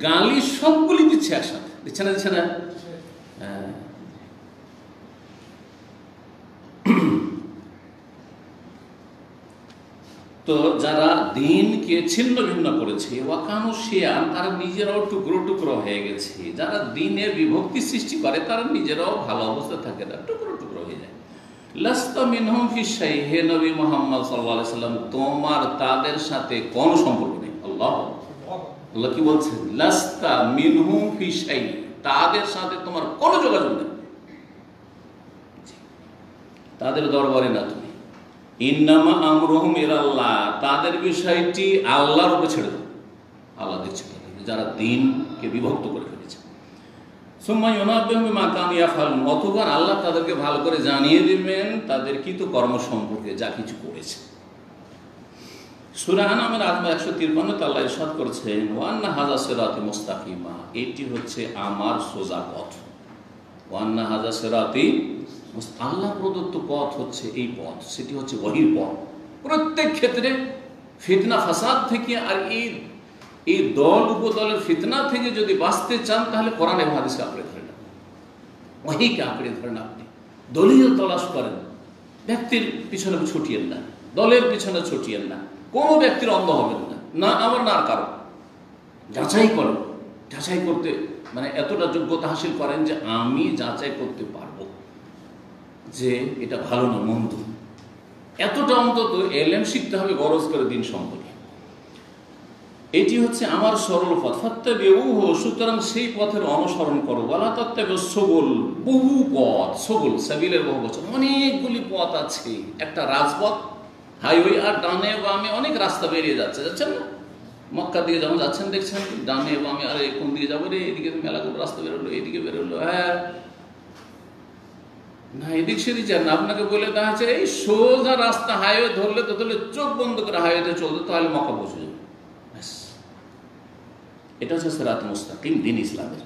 গালি সবগুলি দিচ্ছে একসাথে, দিচ্ছে না? তো যারা দ্বীনকে ছিন্ন ভিন্ন করেছে, ওয়াকানু শিয়ান, তারা নিজেরাও টুকরো টুকরো হয়ে গেছে। যারা দ্বীনের বিভক্তি সৃষ্টি করে তারা নিজেরাও ভালো অবস্থায় থাকে না, টুকরো টুকরো হয়ে যায়। লাস্তা মিনহুম ফি শাই, হে নবী মুহাম্মদ সাল্লাল্লাহু আলাইহি সাল্লাম, তোমার তাদের সাথে কোনো সম্পর্ক নেই। আল্লাহ কি বলছেন? লাস্তা মিনহুম ফি শাই, তাদের সাথে তোমার কোনো যোগাযোগ নেই, তাদের দরবারে না তুমি। ইন্নামা আমরুহুম ইলাল্লাহ, তাদের বিষয়টি আল্লাহর উপর ছেড়ে দাও, আল্লাহ দেখছে যারা দ্বীনকে বিভক্ত করে ফেলেছে। সুম্মা ইউনাব্বিহুম বিমা কানু ইয়াফআলুন, অতঃপর আল্লাহ তাদেরকে ভালো করে জানিয়ে দিবেন তাদের কৃত কর্ম সম্পর্কে, যা কিছু করেছে। সূরা আনআমের 153 আল্লাহ ইরশাদ করেছেন, ওয়া আন্না হাযা সিরাতি মুস্তাকিমা, এটি হচ্ছে আমার সোজা পথ। ওয়া আন্না হাযা সিরাতি, আল্লাহ প্রদত্ত পথ হচ্ছে এই পথ, সেটি হচ্ছে ওহীর পথ। প্রত্যেক ক্ষেত্রে ফিতনা ফাসাদ থেকে আর এই দল উপদলের ফিতনা থেকে যদি বাঁচতে চান তাহলে কোরআন এবং হাদিসকে আঁকড়ে ধরেন, ওহীকে আঁকড়ে ধরেন। আপনি দলীয় তলাশ করেন, ব্যক্তির পিছনে ছুটিয়েন না, দলের পিছনে ছুটিয়েন না, কোনো ব্যক্তির অন্ধ হবেন না, না আমার না কারো। যাচাই করেন, যাচাই করতে মানে এতটা যোগ্যতা হাসিল করেন যে আমি যাচাই করতে পারবো যে এটা ভালো না মন্দ। এতটা অন্তত এলেম শিখতে হবে গরজ করে দিন সম্পর্কে। এটি হচ্ছে আমার সরল পথ, ফাত্তাবিউহু, সুতরাং সেই পথের অনুসরণ করো। ওয়ালা তাত্তাবিউস সুবুল, বহু পথ, সুবুল সাবিলের বহু বচন, অনেকগুলি পথ আছে। একটা রাজপথ, হাইওয়ে, আর ডানে বামে অনেক রাস্তা বেরিয়ে যাচ্ছেন না? মক্কা দিকে যখন যাচ্ছেন দেখছেন ডানে বামে, আরে কোন দিকে যাবো রে, এদিকে মেলাগুলো রাস্তা বেরোলো, এদিকে বেরোলো, হ্যাঁ না এদিক সেদিক যান না। আপনাকে বলে দেওয়া হচ্ছে এই সোজা রাস্তা, হাইওয়ে ধরলে তো ধরলে চোখ বন্ধ করে হাইওয়েতে চলতে, তাহলে মক্কা পৌঁছে যাবে। এটা হচ্ছে সিরাত মুস্তাকিম, দিন ইসলামের।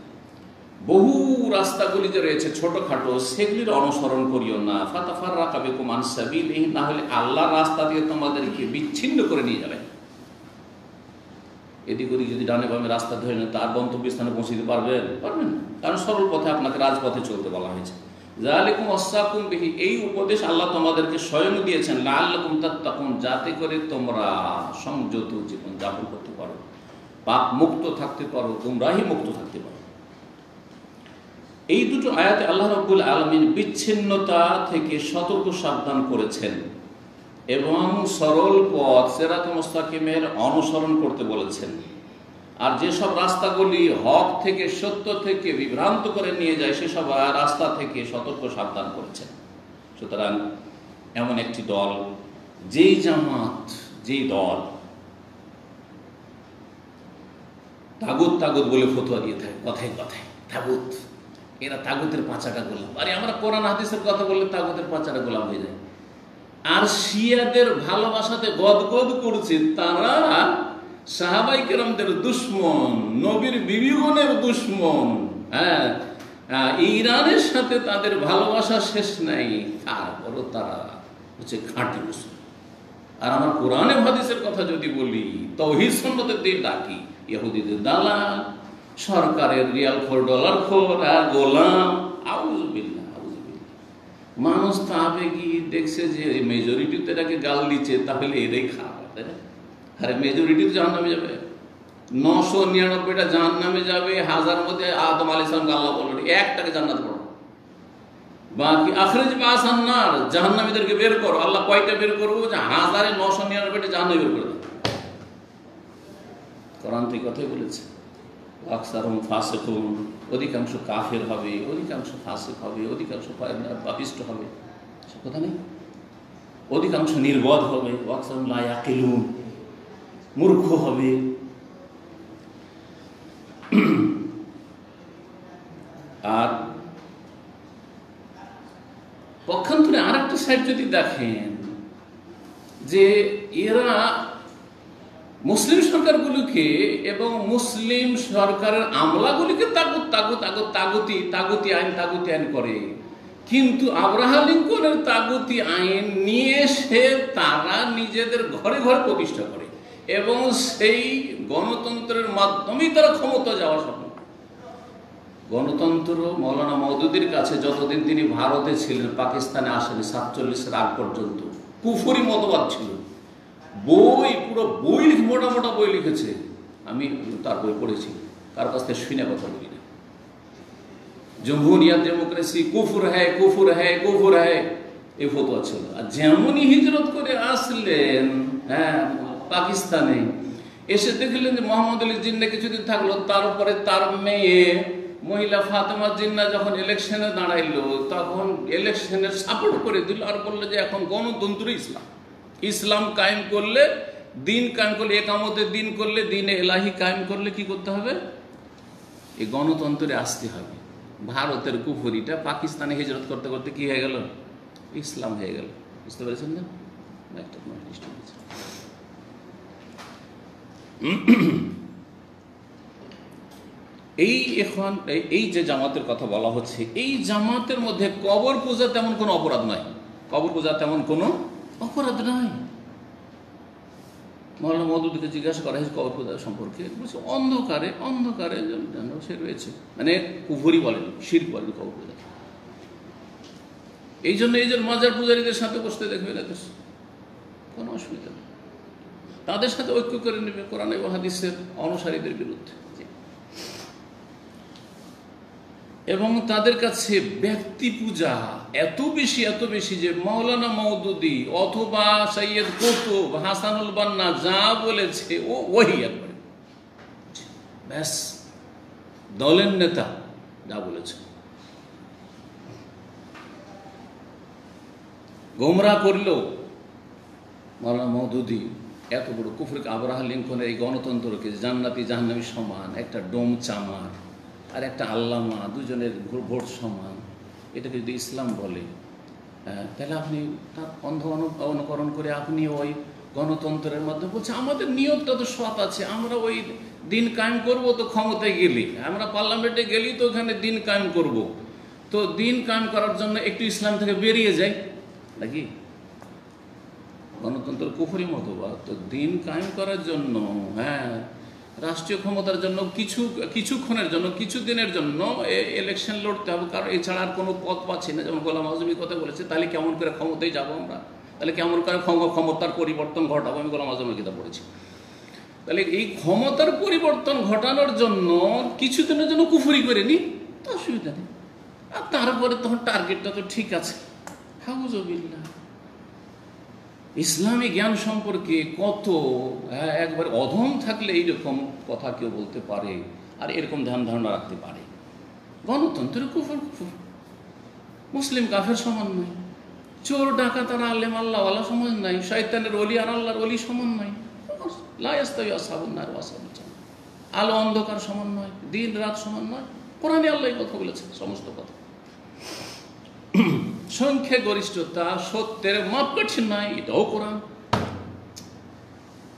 বহু রাস্তাগুলি যে রয়েছে ছোটখাটো, সেগুলির অনুসরণ করিও না। ফাতাফাররাকা বিকুম আন সাবিলিহি, না হলে আল্লাহর রাস্তা দিয়ে তোমাদেরকে বিচ্ছিন্ন করে নিয়ে যাবে। এদিক ওদিক যদি ডানে বামে রাস্তা ধরে নেন, তার গন্তব্যস্থানে পৌঁছতে পারবেন? পারবেন না, কারণ সরল পথে আপনাকে রাজপথে চলতে বলা হয়েছে। যালিকুম ওয়াসাকুম বিহি, এই উপদেশ আল্লাহ তোমাদেরকে স্বয়ং দিয়েছেন, লাআল্লাকুম তাত্তাকুন, যাতে করে তোমরা সংযত জীবন যাপন করতে পারো, পাপ মুক্ত থাকতে পারো, গুমরাহি মুক্ত থাকতে পারো। এই দুটো আয়াতে আল্লাহ রাব্বুল আলামিন বিচ্ছিন্নতা থেকে সতর্ক সাবধান করেছেন এবং সরল পথ সিরাত মুস্তাকিমের অনুসরণ করতে বলেছেন। আর যেসব রাস্তাগুলি হক থেকে, সত্য থেকে বিভ্রান্ত করে নিয়ে যায়, সেসব রাস্তা থেকে সতর্ক সাবধান করেছেন। সুতরাং এমন একটি দল, যেই জামাত, যেই দল তাগুত তাগুত বলে ফতোয়া দিয়ে থাকে, কথায় কথায় তাগুত, এরা তাগুতের পাঁচাটা গোলাম। আরে আমরা কোরআন হাদিসের কথা বললে তাগুতের পাঁচাটা গোলাম হয়ে যায়। আর শিয়াদের ভালোবাসাতে গদগদ করছে, তারা সাহাবাই কেরামদের দুশ্মন, নবীর বিবিগণের দুশ্মন। হ্যাঁ, ইরানের সাথে তাদের ভালোবাসা শেষ নাই, তারপরও তারা হচ্ছে খাঁটি মুসলিম। আর আমার কোরআনে হাদিসের কথা যদি বলি, তাওহীদ সুন্নতের দিকে ডাকি, ইহুদিদের দালাল, সরকারের রিয়াল খোর, ডলার খোর, গোলাম। আউযুবিল্লাহ, আউযুবিল্লাহ। মানুষ তো আবেগী দেখছে যে মেজরিটিতে এটাকে গাল দিচ্ছে, তাহলে এটাই খারাপ, তাই না? আরে মেজরিটি তো জাহান্নামে যাবে, 999টা জাহান্নামে যাবে, 1000 মধ্যে আদম আলাইহিস সালামকে আল্লাহ বললেন একটাকে জান্নাত করো, বাকি আখরিজ বাসান নার, জাহান্নামীদেরকে বের করো। আল্লাহ কয়টা বের করবো? যে 1999টা জাহান্নামে বের করে দেবে। কোরআন থেকে কথাই বলেছে, আকসারুহুম ফাসিকুন, অধিকাংশ কাফের হবে, অধিকাংশ ফাসিক হবে, অধিকাংশ পাপিষ্ট হবে, সে কথা নেই। অধিকাংশ নির্বোধ হবে, আকসারুহুম লা ইয়াকিলুন, মূর্খ হবে। আর পক্ষান্তরে আর একটা সাইড যদি দেখেন, যে এরা মুসলিম সরকারগুলিকে এবং মুসলিম সরকারের আমলাগুলিকে তাগুতি আইন করে, কিন্তু আব্রাহাম লিঙ্কনের তাগুতি আইন নিয়ে এসে তারা নিজেদের ঘরে ঘরে প্রতিষ্ঠা করে এবং সেই গণতন্ত্রের মাধ্যমেই তারা ক্ষমতা যাওয়া স্বপ্ন। গণতন্ত্র মৌলানা মওদুদির কাছে যতদিন তিনি ভারতে ছিলেন, পাকিস্তানে আসেনি, 47-এর আগ পর্যন্ত কুফরি মতবাদ ছিল। বই, পুরো বই, মোটা মোটা বই লিখেছে, আমি তার বই পড়েছি, কার কাছ থেকে শুনে কথা বলি না। জমহুরিয়াত, ডেমোক্রেসি, কুফর হ্যায়, কুফর হ্যায়, কুফর হ্যায়, এই ফতোয়া ছিল। আর যেমনই হিজরত করে আসলেন হ্যাঁ পাকিস্তানে, এসে দেখলেন যে মোহাম্মদ আলী জিন্না কিছুদিন থাকলো, তারপরে তার মেয়ে মহিলা ফাতেমা জিন্না যখন ইলেকশনে দাঁড়াইলো, তখন ইলেকশনের সাপোর্ট করে দিল আর বললো যে এখন গণতন্ত্র ইসলাম, ইসলাম কায়েম করলে, দিন কায়েম করলে, একামতের দিন করলে, দিনে এলাহি কায়েম করলে কি করতে হবে? এই গণতন্ত্রে আসতে হবে। ভারতের কুফরিটা পাকিস্তানে হিজরত করতে করতে কি হয়ে গেল? ইসলাম হয়ে গেল। বুঝতে পেরেছেন না? একটা এই যে জামাতের কথা বলা হচ্ছে, এই জামাতের মধ্যে কবর পূজা তেমন কোনো অপরাধ নয়। কবর পূজা তেমন কোনো অপরাধ নয়। মৌলানা মওদুদীকে জিজ্ঞাসা করা হয়েছে কবর পূজা সম্পর্কে, বলছে অন্ধকারে অন্ধকারে যেন সে রয়েছে, মানে কুফরি বলেন, শিরক বলেন কবর পূজা। এই জন্য এই যে মাজার পূজারীদের সাথে বসতে দেখবে না, কোনো অসুবিধা নেই, তাদের সাথে ঐক্য করে নেবে কোরআন এবং হাদিসের অনুসারীদের বিরুদ্ধে। এবং তাদের কাছে ব্যক্তি পূজা এত বেশি যে মাওলানা মওদুদী অথবা সৈয়দ কুতুব, হাসানুল বান্না যা বলেছে ওই একবারে ব্যাস, দলের নেতা যা বলেছে। গোমরাহ করলেও মাওলানা মওদুদী এত বড় কুফরিকে, আব্রাহা লিঙ্কনের এই গণতন্ত্রকে জান্নাতি জাহান্নামী সমান, একটা ডোম চামার আর একটা আল্লামা, দুজনের ভোট সমান, এটাকে যদি ইসলাম বলে, তাহলে আপনি তার অন্ধ অনুকরণ করে আপনি ওই গণতন্ত্রের মধ্যে বলছে আমাদের নিয়তটা তো সৎ আছে, আমরা ওই দিন কায়েম করব, তো ক্ষমতায় গেলি, আমরা পার্লামেন্টে গেলি তো ওখানে দিন কায়েম করব, তো দিন কায়েম করার জন্য একটু ইসলাম থেকে বেরিয়ে যাই নাকি? গণতন্ত্র কুফরি মতবাদ। তো দিন কায়েম করার জন্য, হ্যাঁ, রাষ্ট্রীয় ক্ষমতার জন্য কিছুক্ষণের জন্য, কিছু দিনের জন্য ইলেকশন লড়তে হবে, কারণ এছাড়া আর কোনো পথ পাচ্ছি না, যেমন গোলাম আজমি কথা বলেছে। তাহলে কেমন করে ক্ষমতায় যাবো আমরা? তাহলে কেমন করে ক্ষমতার পরিবর্তন ঘটাবো? আমি গোলাম আজমের কিতাব পড়েছি। তাহলে এই ক্ষমতার পরিবর্তন ঘটানোর জন্য কিছুদিনের জন্য কুফরি করে নি, তো অসুবিধা নেই। আর তারপরে তখন টার্গেটটা তো ঠিক আছে। হাউজুবিল্লাহ, ইসলামী জ্ঞান সম্পর্কে কত একবার অধম থাকলে এইরকম কথা কেউ বলতে পারে আর এরকম ধ্যান ধারণা রাখতে পারে। গণতন্ত্রের কুফর, মুসলিম কাফের সমান নয়, চোর ডাকাত আর আলেম আল্লাহওয়ালা সমান নাই, শয়তানের ওলি আর আল্লাহর ওলি সমান নয়, লা ইয়াস্তাওয়ি আসহাবুন নার ওয়া আসহাবুল জান্নাহ, আলো অন্ধকার সমান নয়, দিন রাত সমান নয়। কোরআনে আল্লাহ এই কথা বলেছে, সমস্ত কথা। সংখ্যা গরিষ্ঠতা সত্যের মাপকাঠি নাই, এটাও কোরআন।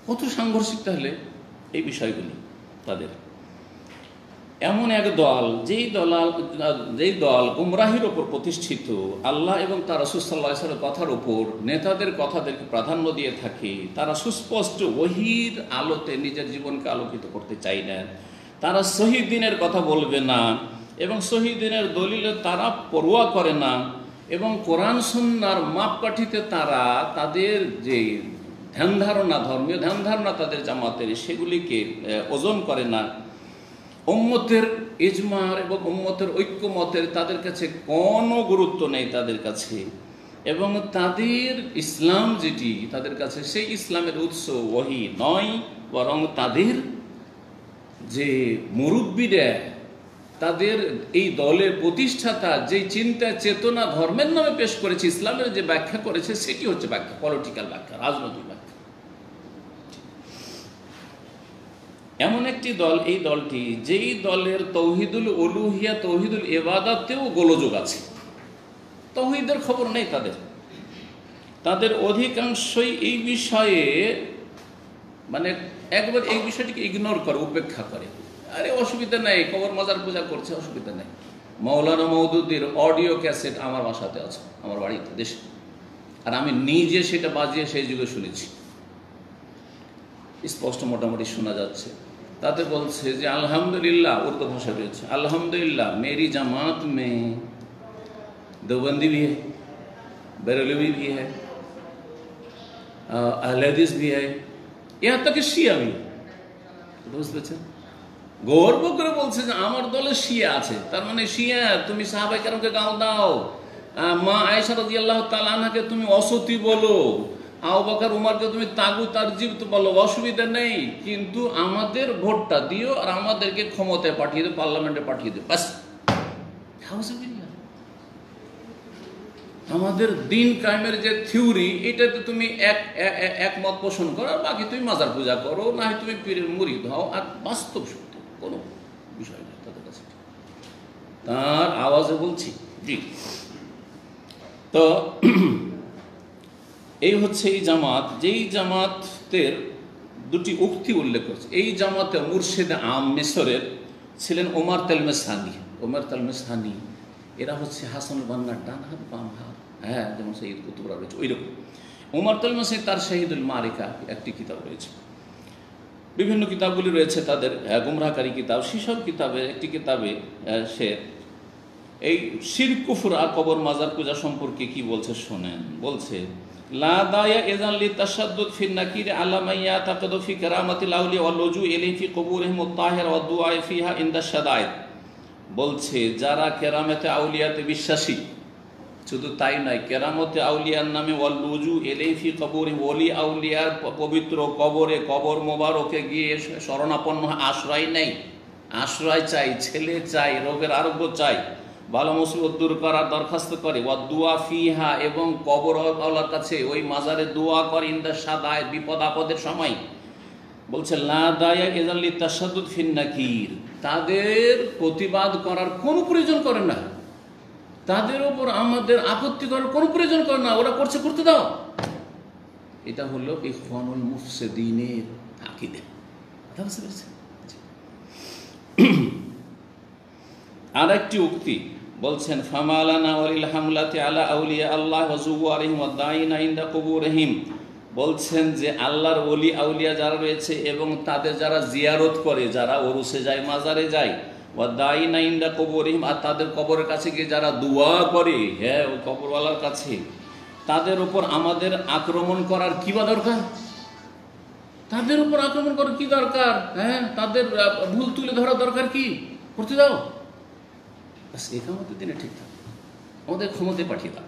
কত সাংঘর্ষিক তাহলে এই বিষয়গুলি তাদের। এমন এক দল, যেই দল গুমরাহির ওপর প্রতিষ্ঠিত, আল্লাহ এবং তার রাসূল সাল্লাল্লাহু আলাইহি ওয়াসাল্লামের কথার ওপর, নেতাদের কথাদেরকে প্রাধান্য দিয়ে থাকে, তারা সুস্পষ্ট ওহীর আলোতে নিজের জীবনকে আলোকিত করতে চায় না, তারা সহিহ দ্বীনের কথা বলবে না এবং সহিহ দ্বীনের দলিলে তারা পরোয়া করে না, এবং কোরআন সুন্নাহর মাপকাঠিতে তারা তাদের যে ধ্যান ধারণা, ধর্মীয় ধ্যান ধারণা তাদের জামাতের, সেগুলিকে ওজন করে না। উম্মতের ইজমার এবং উম্মতের ঐক্যমতের তাদের কাছে কোনো গুরুত্ব নেই তাদের কাছে, এবং তাদের ইসলাম যেটি তাদের কাছে, সেই ইসলামের উৎস ওহী নয়, বরং তাদের যে মুরব্বীরা, তাদের এই দলের প্রতিষ্ঠাতা যে চিন্তা চেতনা ধর্মের নামে পেশ করেছে, ইসলামের যে ব্যাখ্যা করেছে, সেটি হচ্ছে ব্যাখ্যা, পলিটিক্যাল ব্যাখ্যা, রাজনৈতিক ব্যাখ্যা। এমন একটি দল, এই দলটি, যেই দলের তৌহিদুল উলুহিয়া, তৌহিদুল ইবাদাতেও গোলযোগ আছে, তৌহিদের খবর নেই তাদের অধিকাংশই এই বিষয়ে, মানে একবার এই বিষয়টিকে ইগনোর করে, উপেক্ষা করে। আরে অসুবিধা নেই, কবর মাজার পূজা করছে, অসুবিধা নেই। মাওলানা মওদুদীর অডিও ক্যাসেট আমার বাসাতে আছে, আমার বাড়িতে, দেশে, আর আমি নিজে সেটা বাজিয়ে সেই যুগে শুনেছি, স্পষ্ট মোটামুটি শোনা যাচ্ছে। তাতে বলছে যে আলহামদুলিল্লাহ, উর্দু ভাষা রয়েছে, আলহামদুলিল্লাহ मेरी जमात में देवबंदी भी है, बरेलवी भी है, अहले हदीस भी है, यहाँ तक शिया भी। বুঝতে পেরেছেন? গর্ব করে বলছে যে আমার দলে শিয়া আছে। তার মানে শিয়া, তুমি সাহাবায়ে কেরামকে গাও দাও, মা আয়েশা রাদিয়াল্লাহু তাআলা আনহাকে তুমি অসতী বলো, আবু বকর উমরকে তুমি তাগুত আর জিবত বলো, অসুবিধা নেই, কিন্তু আমাদের ভোটটা দিও আর আমাদেরকে ক্ষমতায় পাঠিয়ে দিও, পার্লামেন্টে পাঠিয়ে দিও, বাস। আমাদের দিন কায়েমের যে থিওরি, এটাতে তুমি একমত পোষণ করো, আর বাকি তুমি মাজার পূজা করো, না হয় তুমি পীরের মুরিদ হও, আর বাস্তব সত্য কোনো বিষয় নেই তাদের কাছে। তার আওয়াজে বলছি। জি, তো এই হচ্ছে এই জামাত, যেই জামাতের দুটি উক্তি উল্লেখ করছে। এই জামাতে মুর্শিদ আম মিশরের ছিলেন ওমর তেলমেসানি। ওমর তেলমেসানি এরা হচ্ছে হাসানুল বান্নার ডান হাত বাম হাত, হ্যাঁ, যেমন শহীদ কুতুবরা রয়েছে ওই রকম। ওমর তেলমেসানি তার শহীদুল মারিকা একটি কিতাব রয়েছে, বিভিন্ন কিতাবগুলি রয়েছে তাদের গুমরাহকারী কিতাব। সেসব কিতাবে একটি কিতাবে সে এই শিরক কুফর আর কবর মাজার পূজা সম্পর্কে কি বলছে শোনেন। বলছে, লা দায়া ইযান লিতাশাদ্দুদ ফি নাকির আলা মান ইয়াতাকিদু ফি কারামাতিল আউলিয়া ওয়াল লুজু ইলাইহি ফি কুবুরিহিম আত-তাহিরা ওয়াদ দুআ ফিহা ইনদা শাদায়েদ। বলছে যারা কেরামতে আউলিয়াতে বিশ্বাসী, শুধু তাই নয়, কেরামতে আউলিয়ার নামে ওয়াল লুজু ইলাইহি ফি কুবুরিহিম, ওলি আউলিয়ার পবিত্র কবরে, কবর মোবারকে গিয়ে শরণাপন্ন আশ্রয় নেই, আশ্রয় চাই, ছেলে চাই, রোগের আরোগ্য চাই, ভালো মুসিবত দূর করার দরখাস্ত করে, ওয়া দুআ ফিহা, এবং কবর আল্লাহর কাছে ওই মাজারে দোয়া করে, ইনদা শাদায়, বিপদ আপদের সময়। বলছে লা দায়া ইযান লিতাশাদ্দুদ ফিন নাকির, তাদের প্রতিবাদ করার কোনো প্রয়োজন করে না, তাদের উপর আমাদের আপত্তি করার কোনো প্রয়োজন করে না, ওরা করছে করতে দাও। এটা হলো ইখওয়ানুল মুফসিদিনের আকীদা। আর একটি উক্তি বলছেন, ফামালানা ওয়ালিল হামলাতি আলা আউলিয়া আল্লাহ ওয়া যুওয়ারিহিম ওয়া দাইনা ইনদা কুবুরিহিম। বলছেন যে আল্লাহর ওলি আউলিয়া যারা রয়েছে এবং তাদের যারা জিয়ারত করে, যারা ওরুসে যায়, মাজারে যায়, ওয়া দাইনা ইনদা কুবুরিহিম, আর তাদের কবরের কাছে গিয়ে যারা দোয়া করে, হ্যাঁ, ও কবরওয়ালার কাছে, তাদের উপর আমাদের আক্রমণ করার কি বা দরকার? তাদের উপর আক্রমণ করার কি দরকার? হ্যাঁ, তাদের ভুল তুলে ধরা দরকার কি? করতে দাও, একামতের দিনে ঠিক থাকে, আমাদের ক্ষমতায় পাঠিয়ে দাও।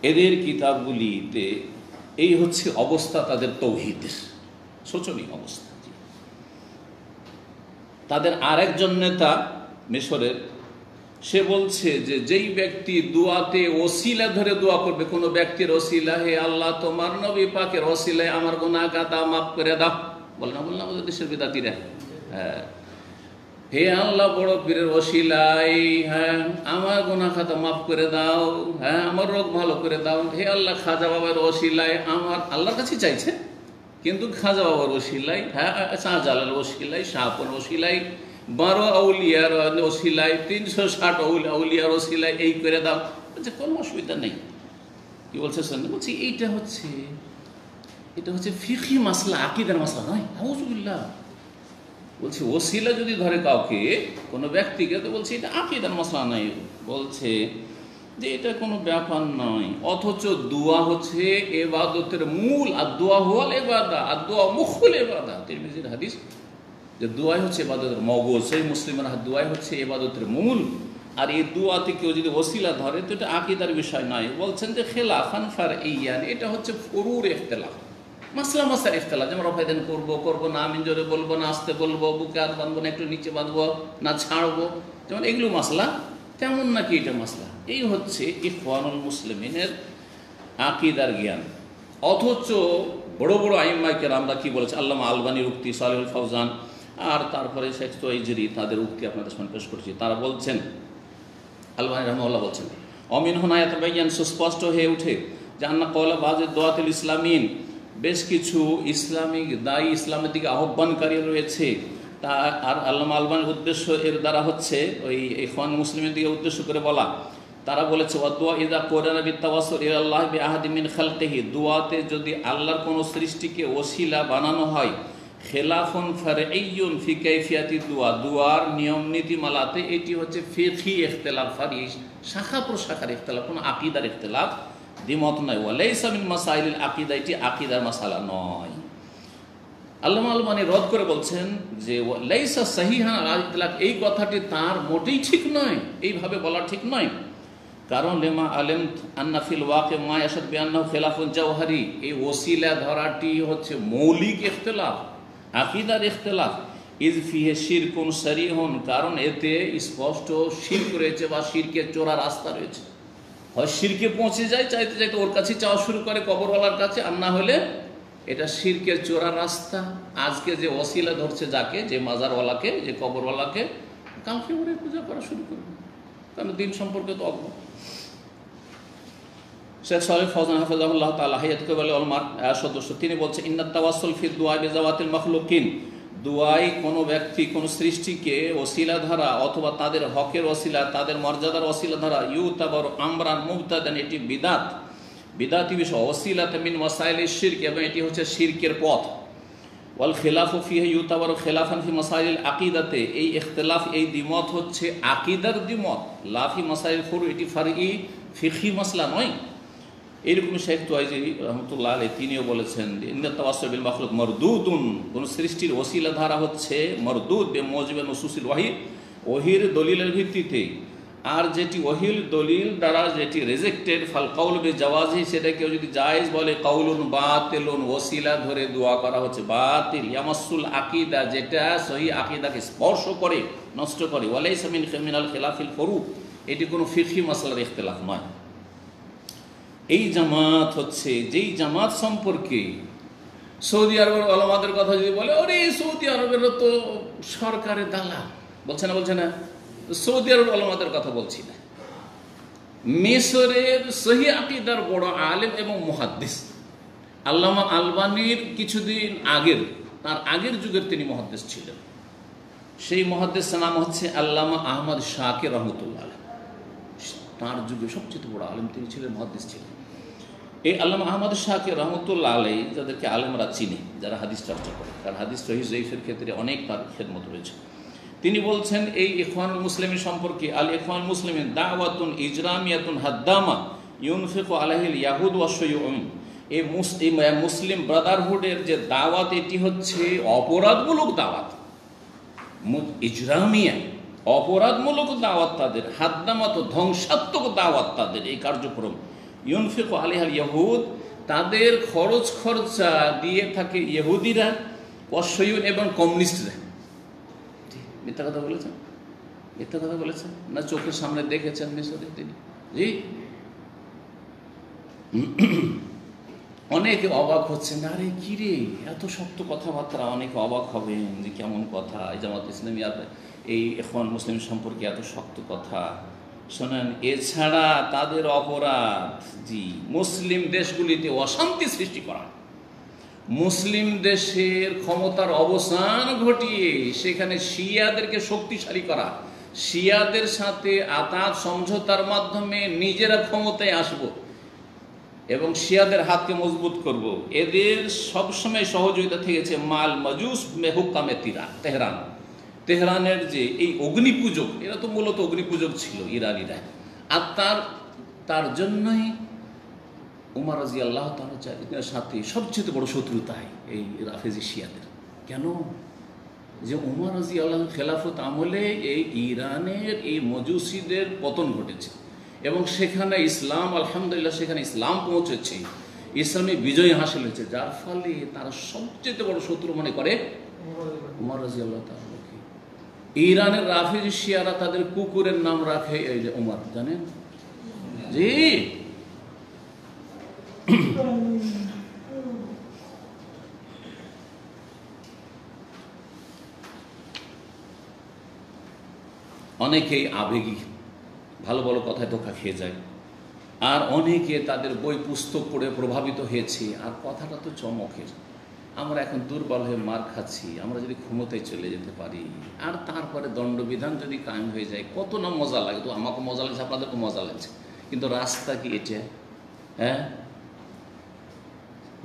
এদের কিতাবগুলিতে এই হচ্ছে অবস্থা তাদের তৌহিদের, শোচনীয় অবস্থা। তাদের আরেকজন নেতা মিশরের, সে বলছে যে যেই ব্যক্তি দোয়াতে ওসিলা ধরে দোয়া করবে, কোনো ব্যক্তির ওসিলা, হে আল্লাহ তোমার নবী পাকের ওসিলায় আমার গুনাহ খাতা মাফ করে দাও, বল না আমাদের দেশের বিদাতিরা, হ্যাঁ, হে আল্লাহ বড় পীরের ওসিলাই, হ্যাঁ, আমার গুনাহ খাতা মাফ করে দাও, হ্যাঁ, আমার রোগ ভালো করে দাও, হে আল্লাহ খাজা বাবার ওসিলাই, আমার আল্লাহর কাছে চাইছে, কিন্তু খাজা বাবার ওসিলাই, হ্যাঁ, শাহজালাল ওসিলাই, শাহপুর ওসিলাই, 12 আউলিয়ার ওসিলাই, 360 আউলিয়ার ওসিলাই, এই করে দাও। বলছে কোনো অসুবিধা নেই। কি বলছে শোন, বলছি এটা হচ্ছে ফিকহি মাসলা, আকীদার মাসলা নয়। আউযুবিল্লাহ। বলছে ওসিলা যদি ধরে কাউকে, কোনো ব্যক্তিকে, তো বলছে এটা আকীদার মাসলা নাই। বলছে যে এটা কোনো ব্যাপার নয়, অথচ দোয়া হচ্ছে ইবাদতের মূল, আর দোয়া হল ইবাদত, আর দোয়া মুখুল ইবাদত। তিরমিজির হাদিস যে দোয়াই হচ্ছে ইবাদতের মগজ, সেই মুসলিমের দোয়াই হচ্ছে ইবাদতের মূল, আর এই দোয়াতে কেউ যদি ওসিলা ধরে তো এটা আকীদার বিষয় নয়। বলছেন যে খেলাফান ফারঈয়ান, এটা হচ্ছে ফুরুর ইখতিলাফ, মাসলা মাসার ইখতিলাফ, যেমন রফায়দান করবো না, আমি জোরে বলবো না, আস্তে বলবো, বুকে হাত বাঁধবো না, একটু নিচে বাঁধবো না, ছাড়বো, যেমন এগুলো মাসলা, তেমন নাকি এটা মাসলা। এই হচ্ছে ইখওয়ানুল মুসলিমিনের আকীদার জ্ঞান। অথচ বড় বড় আইম্মায়ে কেরামরা কি বলেছে, আল্লামা আলবানীর উক্তি, সালেহুল ফাওজান, আর তারপরে শেখ তোয়াইজরি, তাদের উক্তি আপনাদের সামনে পেশ করছি। তারা বলছেন, আলবানী রাহমাহুল্লাহ বলছেন, অমিন হুনায়াত বাইয়ান, সুস্পষ্ট হয়ে উঠে যে আন্না কওলা বাযে দোয়াতুল ইসলামিন, বেশ কিছু ইসলামিক দায়ী, ইসলামের দিকে আহ্বানকারী রয়েছে। তা আর আল্লামা আলবানীর উদ্দেশ্য এর দ্বারা হচ্ছে ওই ইখওয়ান মুসলিমের দিকে উদ্দেশ্য করে বলা। তারা বলেছে ওয়াদুয়া ইযা কুরানা বিতাওয়াসসুল ইলাল্লাহ বিআহাদি মিন খালকিহি, দুআতে যদি আল্লাহর কোনো সৃষ্টিকে ওসিলা বানানো হয়, খেলাফুন ফারঈয়ুন ফি কাইফিয়াতি দুআ, দুআর নিয়ম নীতিমালাতে এটি হচ্ছে ফিকহি ইখতিলাফ, ফারঈ শাখা প্রশাখার ইখতিলাফ, কোনো আকীদার ইখতিলাফ, দ্বিমত নয়। ওয়ালাইসা মিন মাসাইলিল আকীদা, এটি আকীদার মাসালা নয়। আল্লামা আলবানী রদ করে বলছেন যে লাইসা সাহিহান আলা ইতলাক, এই কথাটি তার মোটেই ঠিক নয়, এইভাবে বলা ঠিক নয়। কারণ লেমা আলেম আন্না ফিল ওয়াকে মা ইয়াশাদ বিআন্নাহু খিলাফুল জাওহারি, এই ওসিলা ধরাটি হচ্ছে মৌলিক ইখতিলাফ, আকীদার ইখতিলাফ। ইজ ফিহি শিরকুন সারিহুন, কারণ এতে স্পষ্ট শিরক রয়েছে বা শিরকের চোরা রাস্তা রয়েছে। হয় শিরকে পৌঁছে যায়, চাইতে চাইতে ওর কাছে চাওয়া শুরু করে, কবরওয়ালার কাছে, আর না হলে এটা শিরকের চোরা রাস্তা। আজকে যে ওসিলা ধরছে যাকে, যে মাজারওয়ালাকে, যে কবরওয়ালাকে, কালকে ওরে পূজা করা শুরু করবে, কারণ দিন সম্পর্কে তো অজ্ঞ। শেখ সালেহ ফৌজান হাফিজাহুল্লাহ তাআলা হায়াত কাবাল উলামার সদস্য, তিনি বলছেন ইন্নাত তাওয়াসসুল ফি দুআ বিজাওয়াতিল মাখলুকিন, দুআই কোনো ব্যক্তি কোনো সৃষ্টিকে ওসিলা ধরা অথবা তাদের হকের ওসিলা, তাদের মর্যাদার ওসিলা ধরা, ইউতাবার আমরান মুবতাদান, এটি বিদাত, বিদাতি বিষয়। ওসিলাত মিন মাসাইলিশ শিরক, এবং এটি হচ্ছে শিরকের পথ। ওয়াল খিলাফু ফিহি ইউতাবারু খিলাফান ফি মাসাইলিল আকিদাতে, এই ইখতিলাফ, এই দ্বিমত হচ্ছে আকিদার দ্বিমত, লা ফি মাসাইল ফুরু, এটি ফারঈ ফিকহি মাসলা নয়। এইরকম শেখ তুয়াইজি রহমতুল্লাহ আলাইহি তিনিও বলেছেন ইন্নাত তাওয়াসসুল বিল মাখলুক মারদুদুন, কোন সৃষ্টির ওসিলা ধারা হচ্ছে মারদুদ বিমুজিবিন নুসুসিল ওয়াহি, ওহির দলিলের ভিত্তিতে। আর যেটি ওহির দলিল দ্বারা যেটি রিজেক্টেড, ফাল কাউল বিজাওয়াজি, সেটা কেউ যদি জায়েজ বলে, কাউলুন বাতিলুন, ওসিলা ধরে দোয়া করা হচ্ছে বাতিল। ইয়ামাসসুল আকিদা, যেটা সহিহ আকিদাকে স্পর্শ করে, নষ্ট করে। ওয়ালাইসা মিনাল খিলাফিল ফুরু, এটি কোনো ফিকহি মাসলার ইখতিলাফ নয়। এই জামাত হচ্ছে যেই জামাত সম্পর্কে সৌদি আরবের ওলামাদের কথা যদি বলে, ওরে সৌদি আরবের তো সরকারের দালাল, বলছে না, বলছে না, সৌদি আরবের ওলামাদের কথা বলছি না, মিশরের সহিহ আকীদার বড় আলেম এবং মুহাদ্দিস আল্লামা আলবানীর কিছুদিন আগের, তার আগের যুগের তিনি মুহাদ্দিস ছিলেন। সেই মুহাদ্দিসের নাম হচ্ছে আল্লামা আহমদ শাকির রহমতুল্লাহ আলাইহি। তার যুগে সবচেয়ে বড় আলেম তিনি ছিলেন, মুহাদ্দিস ছিলেন। এই আল্লামা আহমদ শাকির রহমতুল্লাহ আলাইহি, যাদেরকে আলেমরা চিনে, যারা হাদিস চর্চা করে, কারণ হাদিস সহিহ জয়ীফের ক্ষেত্রে অনেক তার খেদমত রয়েছে। তিনি বলছেন এই ইখওয়ানুল মুসলিমিন সম্পর্কে, আল ইখওয়ানুল মুসলিমিন দাওয়াতুন ইজরামিয়াতুন হাদ্দামা ইউনফিকু আলাইহিল ইয়াহুদ ওয়াশ শাইউন, এই মুসলিম ব্রাদারহুডের যে দাওয়াত, এটি হচ্ছে অপরাধমূলক দাওয়াত, ইজরামিয়া, অপরাধমূলক দাওয়াত তাদের, হাদ্দামাত ধ্বংসাত্মক দাওয়াত তাদের এই কার্যক্রম। ইউনফিকু আলাইহিল ইয়াহুদ, তাদের খরচ খরচা দিয়ে থাকে ইহুদিরা, ওয়াশ শাইউন, এবং কমিউনিস্টরা। মিথ্যা কথা বলেছেন, মিথ্যা কথা বলেছেন না, চোখের সামনে দেখেছেন মিশরে তিনি। জি, অনেকে অবাক হচ্ছেন, আরে কি রে এত শক্ত কথাবার্তা, অনেকে অবাক হবেন যে কেমন কথা, এই জামাত ইসলামী এই এখন মুসলিম সম্পর্কে এত শক্ত কথা। শোনেন, এছাড়া তাদের অপরাধ, জি, মুসলিম দেশগুলিতে অশান্তি সৃষ্টি করা, মুসলিম দেশের ক্ষমতার অবসান ঘটিয়ে সেখানে শিয়াদেরকে শক্তিশালী করা, শিয়াদের সাথে আতাত সমঝোতার মাধ্যমে নিজেরা ক্ষমতায় আসব এবং শিয়াদের হাতকে মজবুত করব, এদের সবসময় সহযোগিতা থেকেছে মাল মাজুস মেহুকামে তেহরান, তেহরানের যে এই অগ্নিপূজক, এরা তো মূলত অগ্নিপূজক ছিল ইরানিরা। আর তার জন্যই উমর রাদিয়াল্লাহু তাআলার সাথে সবচেয়ে বড় শত্রুতাই এই রাফেজি শিয়াদের। কেন? যে উমর রাদিয়াল্লাহু খেলাফত আমলে এই ইরানের এই মজুসিদের পতন ঘটেছে এবং সেখানে ইসলাম, আলহামদুলিল্লাহ, সেখানে ইসলাম পৌঁছেছে, ইসলামী বিজয় হাসিল হয়েছে, যার ফলে তারা সবচেয়ে বড় শত্রু মনে করে উমর রাদিয়াল্লাহু তাআলাকে। ইরানের রাফেজি শিয়ারা তাদের কুকুরের নাম রাখে এই যে উমর, জানেন? জি, অনেকেই আবেগী, ভালো ভালো কথায় ধোঁকা খেয়ে যায়, আর অনেকে তাদের বই পুস্তক পড়ে প্রভাবিত হয়েছে, আর কথাটা তো চমকের। আমরা এখন দুর্বল হয়ে মার খাচ্ছি, আমরা যদি ক্ষমতায় চলে যেতে পারি আর তারপরে দণ্ডবিধান যদি কায়েম হয়ে যায়, কত না মজা লাগে। তো আমাকে মজা লাগছে, আপনাদেরকে মজা লাগছে, কিন্তু রাস্তা কি এটা? হ্যাঁ,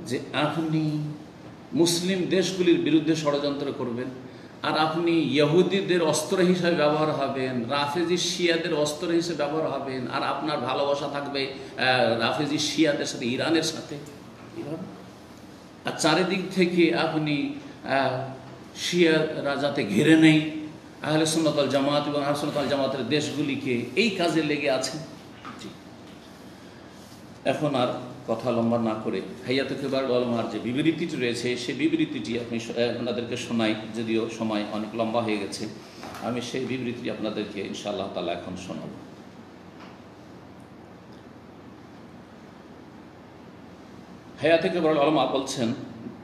যে আপনি মুসলিম দেশগুলির বিরুদ্ধে ষড়যন্ত্র করবেন, আর আপনি ইহুদিদের অস্ত্র হিসাবে ব্যবহার হবেন, রাফেজি শিয়াদের অস্ত্র হিসেবে ব্যবহার হবেন, আর আপনার ভালোবাসা থাকবে রাফেজি শিয়াদের সাথে, ইরানের সাথে। আর চারিদিক থেকে আপনি শিয়ারা যাতে ঘিরে নেই আহলে সুন্নাত ওয়াল জামাত এবং আহলে সুন্নাত ওয়াল জামাতের দেশগুলিকে, এই কাজে লেগে আছেন। এখন আর কথা লম্বা না করে হাইয়াত কিবার উলামার যে বিবৃতিটি রয়েছে, সেই বিবৃতিটি আপনি আপনাদেরকে শোনাই, যদিও সময় অনেক লম্বা হয়ে গেছে, আমি সেই বিবৃতিটি আপনাদেরকে ইনশাআল্লাহ তাআলা এখন শোনাব। হাইয়াত কিবার উলামা বলছেন,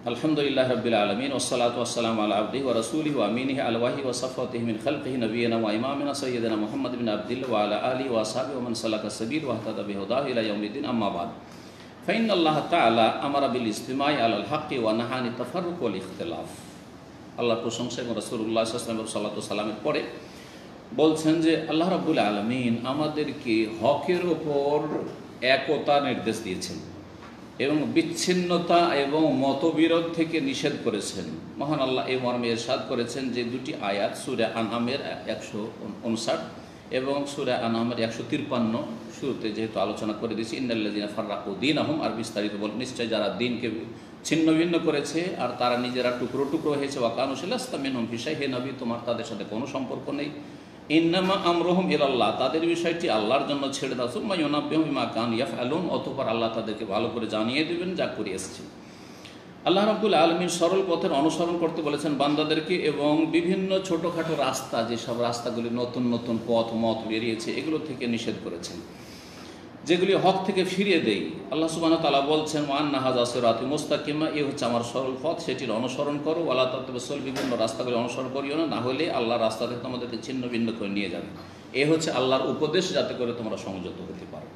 আলহামদুলিল্লাহ রাব্বিল আলামিন ওয়াসসালাতু ওয়াসসালামু আলা আবদিহি ওয়া রাসূলিহি ওয়া আমিনিহি আল ওয়াহি ওয়া সাফওয়াতিহি মিন খালকিহি নাবিয়িনা ওয়া ইমামিনা সাইয়্যিদিনা মুহাম্মদ বিন আবদিল্লাহ ওয়া আলা আলিহি ওয়া আসহাবিহি ওয়া মান সালাকা সাবিল ওয়া ইহতাদা বিহুদাহি ইলা ইয়াউমিদ্দিন আম্মা বাদ ফাইন্নাল্লাহ তাআলা আমারা বিল ইজতিমাই আলাল হাক্কি ওয়া নাহানি তাফাররুক ওয়াল ইখতিলাফ। আল্লাহর প্রশংসা এবং রাসূলুল্লাহ সাল্লাল্লাহু আলাইহি ওয়াসাল্লামের সালাতু সালামের পরে বলছেন যে আল্লাহ রাব্বুল আলামিন আমাদেরকে হকের ওপর একতা নির্দেশ দিয়েছেন এবং বিচ্ছিন্নতা এবং মতবিরোধ থেকে নিষেধ করেছেন। মহান আল্লাহ এই মর্মে ইরশাদ করেছেন যে দুটি আয়াত সূরা আনআমের 159 এবং সূরা আনআমের 153 শুরুতে যেহেতু আলোচনা করে দিয়েছি, ইন্নাল্লাযীনা ফাররাকু দীনাহুম, আর বিস্তারিত বল নিশ্চয় যারা দিনকে ছিন্ন ভিন্ন করেছে আর তারা নিজেরা টুকরো টুকরো হয়েছে, ওয়া কানু লাস্তা মিনহুম ফি শাই, হে নবী তোমার তাদের সাথে কোনো সম্পর্ক নেই। ইন্নামা আমরুহুম ইলাল্লাহ, তাদের বিষয়টি আল্লাহর জন্য ছেড়ে দাও। সুম্মা ইউনাব্বিহুম বিমা কানু ইয়াফআলুন, অতঃপর আল্লাহ তাদেরকে ভালো করে জানিয়ে দেবেন যা করে এসেছে। আল্লাহ রাব্বুল আলামিন সরল পথের অনুসরণ করতে বলেছেন বান্দাদেরকে, এবং বিভিন্ন ছোটোখাটো রাস্তা, যেসব রাস্তাগুলি নতুন নতুন মত বেরিয়েছে এগুলো থেকে নিষেধ করেছেন, যেগুলি হক থেকে ফিরিয়ে দেয়। আল্লাহ সুবহানাহু ওয়া তাআলা বলছেন ওয়া আন্না হাযা সিরাতি মুস্তাকিমা, এই হচ্ছে আমার সরল পথ, সেটির অনুসরণ করো। ওয়ালা তাতাবিসুল, বিভিন্ন রাস্তাগুলি অনুসরণ করিও না, না হলে আল্লাহর রাস্তা থেকে তোমাদেরকে ছিন্ন ভিন্ন করে নিয়ে যাবে। এ হচ্ছে আল্লাহর উপদেশ, যাতে করে তোমরা সংযত হতে পারো।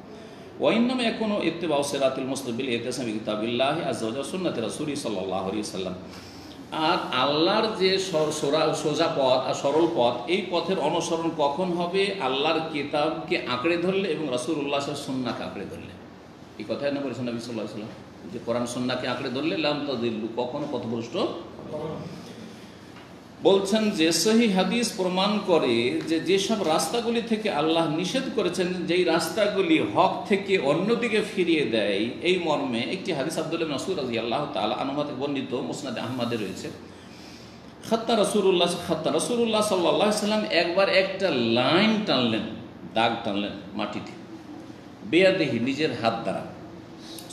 ওয়া ইন্নামা ইয়াকুনু ইত্তিবাউ সিরাতিল মুস্তাবিল ইতিসামি কিতাবিল্লাহি আযজা ওয়া জাল্লা সুন্নাতি রাসূলি সাল্লাল্লাহু আলাইহি ওয়াসাল্লাম। আর আল্লাহর যে সোজা পথ আর সরল পথ, এই পথের অনুসরণ কখন হবে? আল্লাহর কিতাবকে আঁকড়ে ধরলে এবং রাসূলুল্লাহ সাল্লাল্লাহু আলাইহি ওয়াসাল্লাম সুন্নাহকে আঁকড়ে ধরলে। এই কথাই না বলেছেন নবী সাল্লাল্লাহু আলাইহি ওয়াসাল্লাম, যে কোরআন সুন্নাহকে আঁকড়ে ধরলে লাম তাদিল্লু, কখনো পথভ্রষ্ট। বলছেন যে সহিহ হাদিস প্রমাণ করে যে যেসব রাস্তাগুলি থেকে আল্লাহ নিষেধ করেছেন, যেই রাস্তাগুলি হক থেকে অন্যদিকে ফিরিয়ে দেয়, এই মর্মে একটি হাদিস আব্দুল্লাহ ইবনে মাসউদ রাদিয়াল্লাহু তাআলা আনহু থেকে বর্ণিত, মুসনাদে আহমদে রয়েছে। খাত্তা রাসূলুল্লাহ সাল্লাল্লাহু আলাইহি ওয়াসাল্লাম একবার একটা লাইন টানলেন, দাগ টানলেন মাটিতে, বিয়াদিহি, নিজের হাত দ্বারা।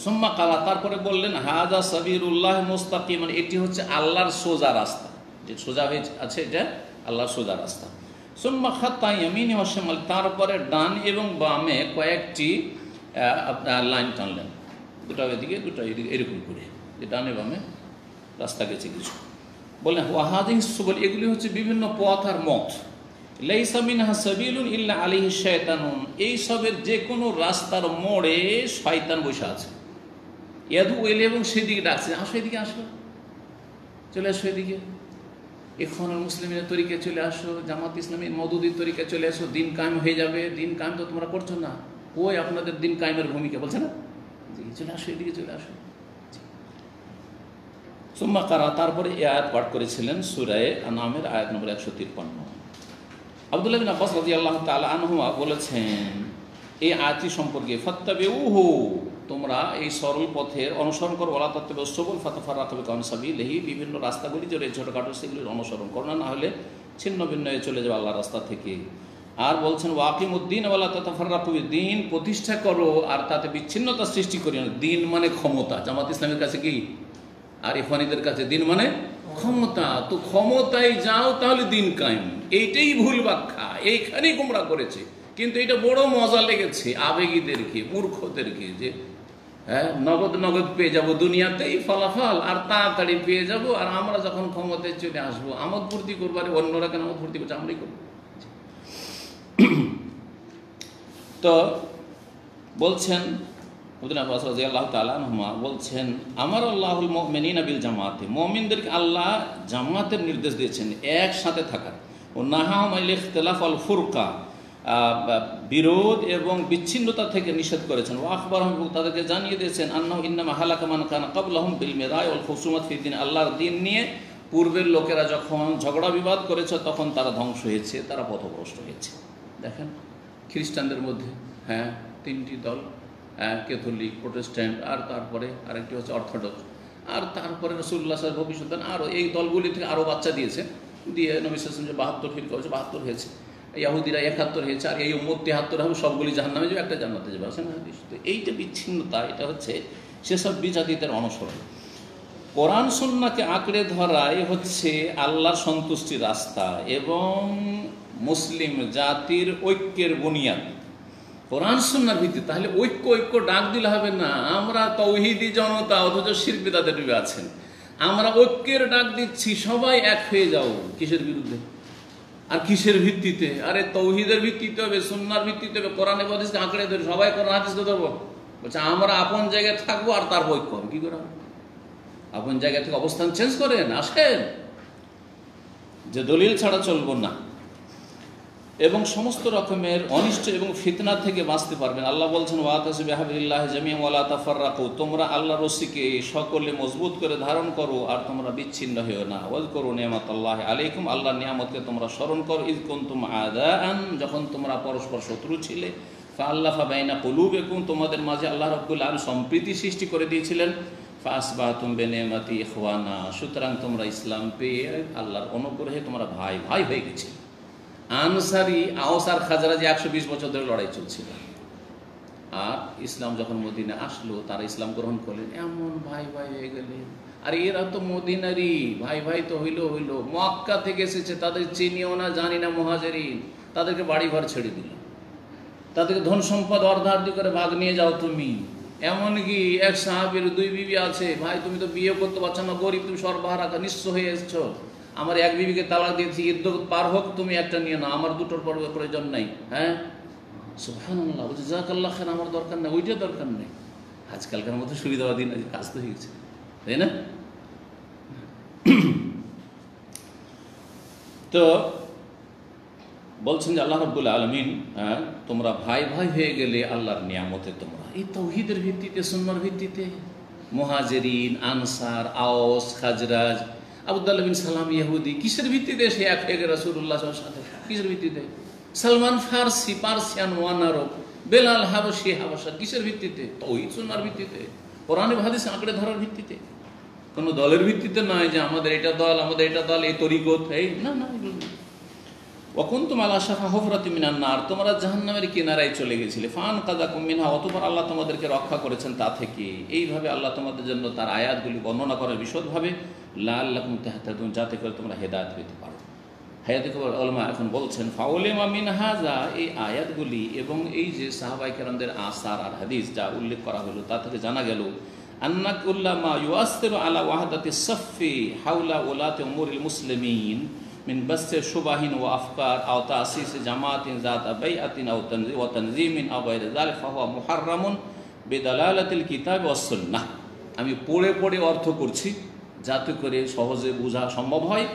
সুম্মা কালা, তারপরে বললেন হাযা সাবিলুল্লাহ মুস্তাকিমান, এটি হচ্ছে আল্লাহর সোজা রাস্তা, যে সোজা হয়ে আছে এটা আল্লাহর সোজা রাস্তা। সুম্মা খাত্তা ইয়ামিনি ওয়া শিমাল, তারপরে ডান এবং বামে কয়েকটি লাইন টানলেন, দুটো এদিকে দুটো এদিকে, এরকম করে, যে ডানে বামে রাস্তা গেছে কিছু। বললেন ওয়া হাযিহি সুবুল, এগুলি হচ্ছে বিভিন্ন পথ আর মত। লাইসা মিনহা সাবিলুন ইল্লা আলাইহি শায়তানুন, এই সবের যে কোনো রাস্তার মোড়ে শয়তান বসে আছে। ইয়াদু ইলাইহি, এবং সেদিকে ডাকছে, আসো এদিকে, আসো, চলে আসো এদিকে, ইখওয়ানুল মুসলিমিনের তরিকায় চলে আসো, জামাত ইসলামী মওদুদির তরিকায় চলে আসো, দিন কায়েম হয়ে যাবে। দিন কায়েম তো তোমরা করছো না, ওই আপনাদের দিন কায়েমের ভূমিকা, বলছে না, চলে আসো এদিকে, চলে আসো। সুম্মা কারা, তারপরে এই আয়াত পাঠ করেছিলেন সূরা আনআমের আয়াত নম্বর 153। আব্দুল্লাহ বিন আব্বাস রাদিয়াল্লাহু তাআলা আনহুমা বলেছেন এই আয়াতটি সম্পর্কে, ফাত্তাবিউহু, তোমরা এই সরল পথের অনুসরণ করো, ওয়ালা তাত্তাবিউস সুবুল ফাতাফাররাকু বিকুম আন সাবিলিহি, বিভিন্ন রাস্তাগুলি যে ছোটখাটো সেগুলির অনুসরণ করো না, হলে ছিন্ন ভিন্ন হয়ে চলে যাবে আল্লাহর রাস্তা থেকে। আর বলছেন ওয়াকিমুদ্দিন ওয়ালা তাতাফাররাকু, দিন প্রতিষ্ঠা করো আর তাতে বিচ্ছিন্নতা সৃষ্টি করিও না। দিন মানে ক্ষমতা, জামাত ইসলামের কাছে কি আর ইখওয়ানীদের কাছে দিন মানে ক্ষমতা, তো ক্ষমতায় যাও তাহলে দিন কায়েম। এইটাই ভুল ব্যাখ্যা, এইখানেই গোমরাহ করেছে। কিন্তু এটা বড় মজা লেগেছে আবেগীদেরকে, মূর্খদেরকে, যে হ্যাঁ নগদ নগদ পেয়ে যাব দুনিয়াতেই ফলাফল, আর তাড়াতাড়ি পেয়ে যাব, আর আমরা যখন ক্ষমতায় চলে আসবো আমোদ ফুর্তি করবো। আরে অন্যরা কেন আমোদ ফুর্তি করছে, আমরাই করবো। তো বলছেন রাদিয়াল্লাহু তাআলা আনহুমা বলছেন, আমার আল্লাহুল মুমিনিনা বিল জামাতে, মুমিনদেরকে আল্লাহ জামাতের নির্দেশ দিয়েছেন, একসাথে থাকার। ও নাহাহুম আনিল ইখতিলাফ ওয়াল ফুরকা, বিরোধ এবং বিচ্ছিন্নতা থেকে নিষেধ করেছেন। ওয়া আখবারহুম, তাদেরকে জানিয়ে দিয়েছেন, আন্নাহু ইন্নামা হালাকা মান কানা ক্বাবলাহুম বিল মিরাই ওয়াল খুসুমাত ফি দ্বীন, আল্লাহর দ্বীন নিয়ে পূর্বের লোকেরা যখন ঝগড়া বিবাদ করেছে তখন তারা ধ্বংস হয়েছে, তারা পথভ্রষ্ট হয়েছে। দেখেন খ্রিস্টানদের মধ্যে হ্যাঁ 3টি দল, ক্যাথলিক, প্রোটেস্ট্যান্ট, আর তারপরে আরেকটি হচ্ছে অর্থোডক্স, আর তারপরে রাসূলুল্লাহ সাল্লাল্লাহু আলাইহি ওয়াসাল্লাম ভবিষ্যৎ, আরও এই দলগুলি থেকে আরও বাচ্চা দিয়েছে, দিয়ে নবী সাল্লাল্লাহু আলাইহি ওয়াসাল্লাম যে 72 ফিরকা হয়েছে, 72 হয়েছে, ইহুদিরা 71 হয়েছে, আর এই উম্মত 73 হবে, সবগুলি জাহান্নামে যাবে, একটা জান্নাতে যাবে। আছে না? তো এইটা বিচ্ছিন্নতা, এটা হচ্ছে সেসব বিজাতিদের অনুসরণ। কোরআন সুন্নাহকে আঁকড়ে ধরাই হচ্ছে আল্লাহর সন্তুষ্টির রাস্তা এবং মুসলিম জাতির ঐক্যের বুনিয়াদ। কোরআন সুন্নাহর ভিত্তি, তাহলে ঐক্য ডাক দিলে হবে না। আমরা তাওহীদি জনতা, অথচ শিরক বিদআতে ডুবে আছেন। আমরা ঐক্যের ডাক দিচ্ছি, সবাই এক হয়ে যাও। কিসের বিরুদ্ধে আর কিসের ভিত্তিতে? আরে তৌহিদের ভিত্তিতে হবে, সুন্নাহর ভিত্তিতে হবে, কোরআন হাদিসকে আঁকড়ে ধরে সবাই কোরআন হাদিসকে ধরবো। বলছে আমরা আপন জায়গায় থাকবো আর তার ঐক্য হবে। কি করে? আপন জায়গা থেকে অবস্থান চেঞ্জ করেন, আসেন, যে দলিল ছাড়া চলবো না, এবং সমস্ত রকমের অনিষ্ট এবং ফিতনা থেকে বাঁচতে পারবেন। আল্লাহ বলছেন ওয়াতাসিবু বিহাবলিল্লাহি জামিআন ওয়া লা তাফাররাকু, তোমরা আল্লাহর রশিকে সকলে মজবুত করে ধারণ করো আর তোমরা বিচ্ছিন্ন হও না। ওয়াজকুরু নি'মাতাল্লাহি আলাইকুম, আল্লাহর নিয়ামতকে তোমরা স্মরণ করো। ইয কুনতুম আদাআন, যখন তোমরা পরস্পর শত্রু ছিলে, ফাআল্লাফা বাইনা কুলুবিকুম, তোমাদের মাঝে আল্লাহ রাব্বুল আলামিন সম্প্রীতি সৃষ্টি করে দিয়েছিলেন। ফাআসবাহতুম বিনি'মাতি ইখওয়ানা, সুতরাং তোমরা ইসলাম পেয়ে আল্লাহর অনুগ্রহে তোমরা ভাই ভাই হয়ে গেছে। আনসারি, আওস আর খাজরাজি 120 বছর ধরে লড়াই চলছিল, আর ইসলাম যখন মদিনা আসলো তারা ইসলাম গ্রহণ করলেন, এমন ভাই ভাই হয়ে গেলেন। আর এরা তো মদিনারই ভাই ভাই, তো হইল মক্কা থেকে এসেছে, তাদের চিনিও না জানি না মুহাজিরিন, তাদেরকে বাড়ি ঘর ছেড়ে দিল, তাদেরকে ধন সম্পদ অর্ধার্ধি করে ভাগ নিয়ে যাও তুমি। এমনকি এক সাহাবীর 2 বিবি আছে, ভাই তুমি তো বিয়ে করতে পারছো না, গরিব, তুমি সর্বহারা নিঃস্ব হয়ে এসছো, আমার 1 বিবিকে তালাক দিয়েছি, ইদ্যত পার হোক, তুমি একটা নিয়ে নাও, আমার 2টোর প্রয়োজন নাই। হ্যাঁ, সুবহানাল্লাহ। বলছে জাযাকাল্লাহ খান, আমার দরকার নেই, ওইটা দরকার নেই। আজকালকার মতো সুবিধাবাদী না, কাজ তো হয়ে গেছে, তাই না? তো বলছেন যে আল্লাহ রাব্বুল আলামিন, তোমরা ভাই ভাই হয়ে গেলে আল্লাহর নিয়ামতে, তোমরা এই তাওহীদের ভিত্তিতে, সুন্নাহর ভিত্তিতে, মুহাজিরিন, আনসার, আওস, খাজরাজ, আবদুল্লাহ বিন সালাম ইহুদি, কিসের ভিত্তিতে সে এক হয়ে গেল রাসূলুল্লাহ সাল্লাল্লাহু আলাইহি ওয়াসাল্লাম? কিসের ভিত্তিতে? সালমান ফারসি, পার্সিয়ান ওয়ান আরব, বেলাল হাবশি, হাবশা, কিসের ভিত্তিতে? তাওহীদ সুন্নাহর ভিত্তিতে, কোরআন হাদিস আঁকড়ে ধরার ভিত্তিতে, কোনো দলের ভিত্তিতে নয় যে আমাদের এটা দল, আমাদের এটা দল, এই তরিকত, এই না না, এগুলো না। ওয়াকুনতুম আলা শাফা হুফরাতিন মিনান নার, তোমরা জাহান্নামের কিনারায় চলে গেছিলে। ফাআনকাযাকুম মিনহা, অতঃপর আল্লাহ তোমাদেরকে রক্ষা করেছেন তা থেকে। এইভাবে আল্লাহ তোমাদের জন্য তার আয়াতগুলি বর্ণনা করেন বিশদভাবে, লাআল্লাকুম তাহতাদুন, যাতে করে তোমরা হেদায়েত পেতে পারো। হায়াতে উলামা এখন বলছেন ফাউলিমা মিন হাযা, এই আয়াতগুলি এবং এই যে সাহাবায়ে কেরামদের আসার আর হাদিস যা উল্লেখ করা হলো, তা থেকে জানা গেল আন্না কুল্লামা ইউআসসিরু আলা ওয়াহদাতিস সাফফি হাওলা উলাতি উমুরিল মুসলিমিন মিন বাসসি শুবাহিন ওয়া আফকার আও তাসিস জামাতিন যাত বাইআতিন আও তানযীমিন আও গায়রি যালিকা ফাহুয়া মুহাররামুন বিদালালাতিল কিতাব ওয়াস সুন্নাহ। আমি পড়ে পড়ে অর্থ করছি যাতে করে সহজে বোঝা সম্ভব হয়,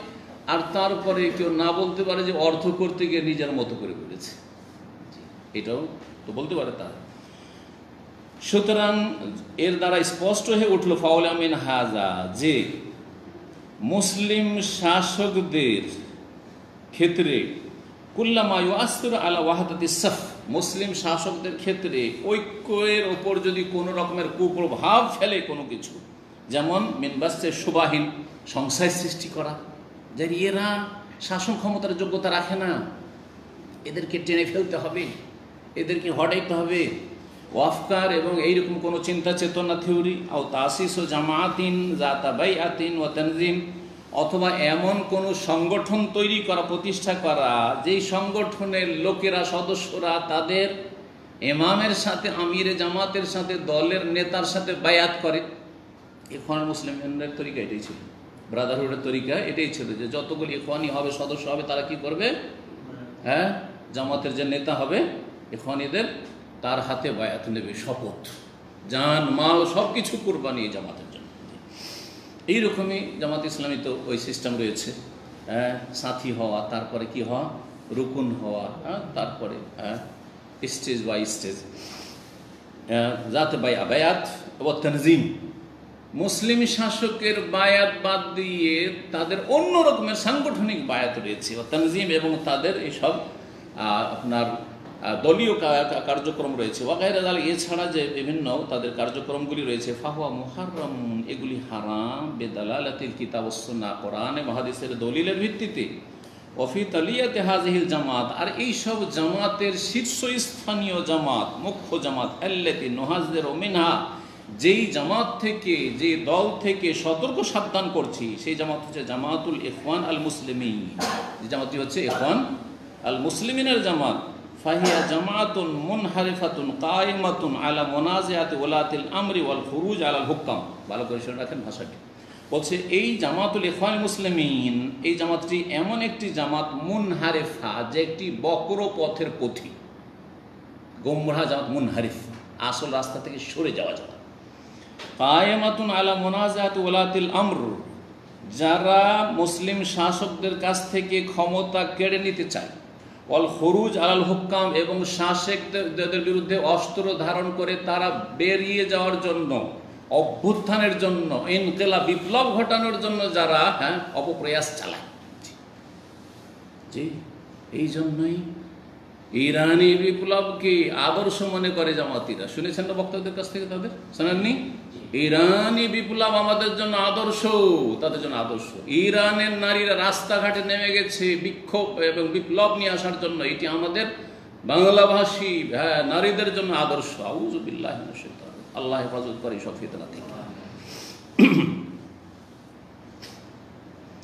আর তারপরে কেউ না বলতে পারে যে অর্থ করতে গিয়ে নিজের মতো করে বলেছে, এটাও তো বলতে পারে তার। সুতরাং এর দ্বারা স্পষ্ট হয়ে উঠল ফাউলা মিন হাযা, যে মুসলিম শাসকদের ক্ষেত্রে কুল্লামা ইউআসসিরু আলা ওয়াহদাতিস সাফ, মুসলিম শাসকদের ক্ষেত্রে ঐক্যের ওপর যদি কোনো রকমের কুপ্রভাব ফেলে কোনো কিছু, যেমন মিনবাসে শুবাহীন, সংশয় সৃষ্টি করা, যে এরা শাসন ক্ষমতার যোগ্যতা রাখে না, এদেরকে টেনে ফেলতে হবে, এদেরকে হটাইতে হবে, ওয়াফকার এবং এইরকম কোনো চিন্তা চেতনা থিওরি, আও তাসিস ও জামাতিন যাতা বাইআতিন ওয়া তানযীম, অথবা এমন কোনো সংগঠন তৈরি করা, প্রতিষ্ঠা করা, যেই সংগঠনের লোকেরা, সদস্যরা তাদের ইমামের সাথে, আমিরে জামাতের সাথে, দলের নেতার সাথে বায়াত করে। ইখওয়ান মুসলিমের তরিকা এটাই ছিল, ব্রাদারহুডের তরিকা এটাই ছিল, যে যতগুলি ইখওয়ানি হবে, সদস্য হবে, তারা কি করবে? হ্যাঁ, জামাতের যে নেতা হবে ইখওয়ানিদের, তার হাতে বায়াত নেবে, শপথ, জান মাল সব কিছু কুরবানি জামাতের জন্য। এইরকমই জামাত ইসলামী তো ওই সিস্টেম রয়েছে, হ্যাঁ, সাথী হওয়া, তারপরে কি হওয়া, রুকুন হওয়া, হ্যাঁ, তারপরে স্টেজ বাই স্টেজ যাতে বায়াত ও তানজিম। মুসলিম শাসকের বায়াত বাদ দিয়ে তাদের অন্য রকমের সাংগঠনিক বায়াত রয়েছে, ও তানজিম, এবং তাদের এইসব আপনার দলীয় কার্যক্রম রয়েছে, ওয়াগায়রা যালিক, এছাড়া যে বিভিন্ন তাদের কার্যক্রমগুলি রয়েছে, ফাহুয়া মুহাররাম, এগুলি হারাম, বিদালালাতিল কিতাব ওয়াস সুন্নাহ, কোরআন এবং হাদিসের দলিলের ভিত্তিতে, ওয়াফি তালিয়াতি হাযিহিল জামাত, আর এই সব জামাতের শীর্ষস্থানীয় জামাত, মুখ্য জামাত, আল্লাতী নুহাযযিরু মিনহা, যেই জামাত থেকে, যে দল থেকে সতর্ক সাবধান করছি, সেই জামাত হচ্ছে জামাতুল ইখওয়ান আল মুসলিমিন, যে জামাতটি হচ্ছে ইখওয়ান আল মুসলিমিনের জামাত। ফাহিয়া জামাতুন মুনহারিফাতুন কায়েমাতুন আলা মুনাজিআতি ওলাতিল আমরি ওয়াল খুরুজ আলাল হুকাম, ভালো করে শুনে রাখেন ভাষাটি। বলছে এই জামাতুল ইখওয়ান মুসলিমিন, এই জামাতটি এমন একটি জামাত মুনহারিফা, যে একটি বক্র পথের পথিক। গোমরাহ জামাত মুনহারিফ, আসল রাস্তা থেকে সরে যাওয়া জামাত। কায়েমাতুন আলা মুনাজাত ওলাতিল আমর, যারা মুসলিম শাসকদের কাছ থেকে ক্ষমতা কেড়ে নিতে চায়। ওয়াল খুরুজ আলাল হুক্কাম, এবং শাসকদের বিরুদ্ধে অস্ত্র ধারণ করে তারা বেরিয়ে যাওয়ার জন্য, অভ্যুত্থানের জন্য, ইনকিলাব বিপ্লব ঘটানোর জন্য যারা অপপ্রয়াস চালায়। জি, এই জন্যই ইরানি বিপ্লবকে আদর্শ মনে করে জামাতিরা। শুনেছেন না বক্তাদের কাছ থেকে? তাদের শোনেননি? ইরানি বিপ্লব আমাদের জন্য আদর্শ, তাদের জন্য আদর্শ। ইরানের নারীরা রাস্তাঘাটে নেমে গেছে বিক্ষোভ এবং বিপ্লব নিয়ে আসার জন্য, এটি আমাদের বাংলাভাষী নারীদের জন্য আদর্শ। আউযু বিল্লাহি মিনাশ শাইতানির রাজিম। আল্লাহ হেফাজত করে সব ফিতনা থেকে।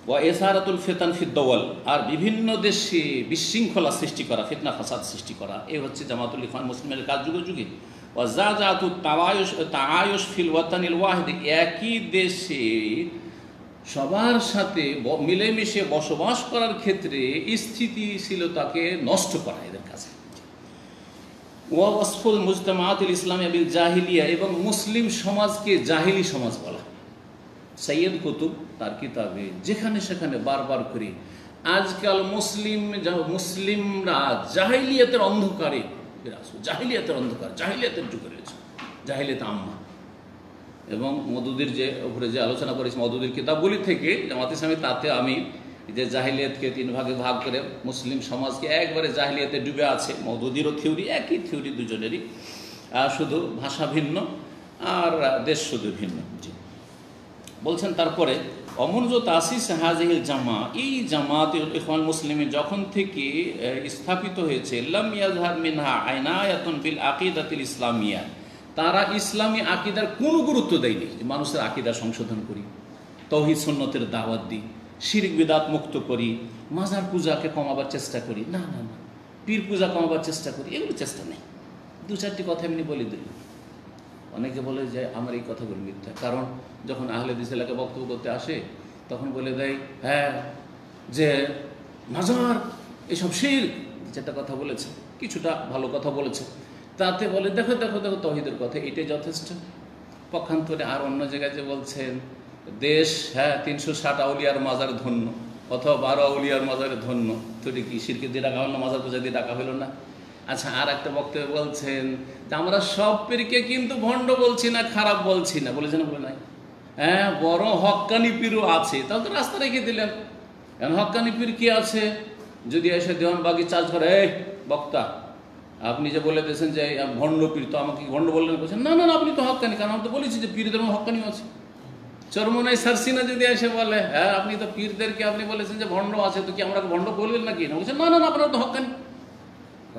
ওয়া ইসারাতুল ফিতান ফিদ দাওয়াল, আর বিভিন্ন দেশে বিশৃঙ্খলা সৃষ্টি করা, ফিতনা ফাসাদ সৃষ্টি করা, এই হচ্ছে জামাতুল ইখওয়ান মুসলিমের কাজ যুগে যুগে। ওয়া জাজাতুত তাআয়ুশ ফিল ওয়াতানিল ওয়াহিদ, একই দেশে সবার সাথে মিলেমিশে বসবাস করার ক্ষেত্রে স্থিতিশীলতাকে নষ্ট করা এদের কাছে। ওয়া ওয়াসফুল মুজতামাআতিল ইসলামিয়া বিল জাহিলিয়া, এবং মুসলিম সমাজকে জাহিলি সমাজ বলা। সৈয়দ কুতুব তার কিতাবে যেখানে সেখানে বারবার করে আজকাল মুসলিমরা জাহিলিয়াতের অন্ধকারে বিরাজ, জাহিলিয়াতের অন্ধকার, জাহিলিয়াতের যুগে রয়েছে, জাহিলিয়াত আম্মা। এবং মওদুদির যে উপরে যে আলোচনা করেছি মওদুদির কিতাবগুলি থেকে জামাত ইসলামী, তাতে আমি যে জাহিলিয়াতকে 3 ভাগে ভাগ করে মুসলিম সমাজকে একবারে জাহিলিয়াতে ডুবে আছে। মওদুদিরও থিওরি, একই থিওরি দুজনেরই, শুধু ভাষা ভিন্ন আর দেশ শুধু ভিন্ন। জি, বলছেন তারপরে অমনজো তাসিস হাজিহিল জামা, এই জামাতুল ইখওয়ান মুসলিমিন যখন থেকে স্থাপিত হয়েছে, লাম ইয়াজহার মিনহা আইনায়াতুন বিল আকিদাতিল ইসলামিয়া, তারা ইসলামী আকিদার কোনো গুরুত্ব দেয়নি। মানুষের আকিদা সংশোধন করি, তাওহীদ সুন্নতের দাওয়াত দিই, শিরক বিদআত মুক্ত করি, মাজার পূজাকে কমাবার চেষ্টা করি, না না না, পীর পূজা কমাবার চেষ্টা করি, এগুলো চেষ্টা নেই। 2-4টি কথা এমনি বলে দিল। অনেকে বলে যে আমার এই কথাগুলো মিথ্যা, কারণ যখন আহলে হাদিস এলাকায় বক্তব্য করতে আসে তখন বলে দেয় যে মাজার এসব শিরক, যেটা কথা বলেছে কিছুটা ভালো কথা বলেছে, তাতে বলে দেখো দেখো দেখো তাওহীদের কথা, এটাই যথেষ্ট। পক্ষান্তরে আর অন্য জায়গায় যে বলছেন দেশ 360 আউলিয়ার মাজার ধন্য, অথবা 12 আউলিয়ার মাজারে ধন্য, তো এটা কি শিরকে দিয়ে ডাকা হলো না, মাজার পূজা দিয়ে ডাকা হলো না? আচ্ছা, আর একটা বক্তব্য বলছেন যে আমরা সব পীরকে কিন্তু ভণ্ড বলছি না, খারাপ বলছি না, বলেছেন বলে নাই? বড় হক্কানি পীরও আছে, তাহলে তো রাস্তা রেখে দিলেন। এখন হক্কানি পীর কি আছে? যদি এসে দেওয়ানবাগি চার্জ করে, এই বক্তা আপনি যে বলে দিয়েছেন যে ভণ্ড পীর, তো আমাকে ভণ্ড বললেন? বলছেন না না না, আপনি তো হক্কানি, কারণ আমি তো বলেছি যে পীরদের হক্কানিও আছে। চরমনাই সারসিনা যদি এসে বলে আপনি তো পীরদেরকে আপনি বলেছেন যে ভণ্ড আছে, তো কি আমরা ভণ্ড বললেন নাকি? না, বলছেন না না না, আপনারা তো হক্কানি।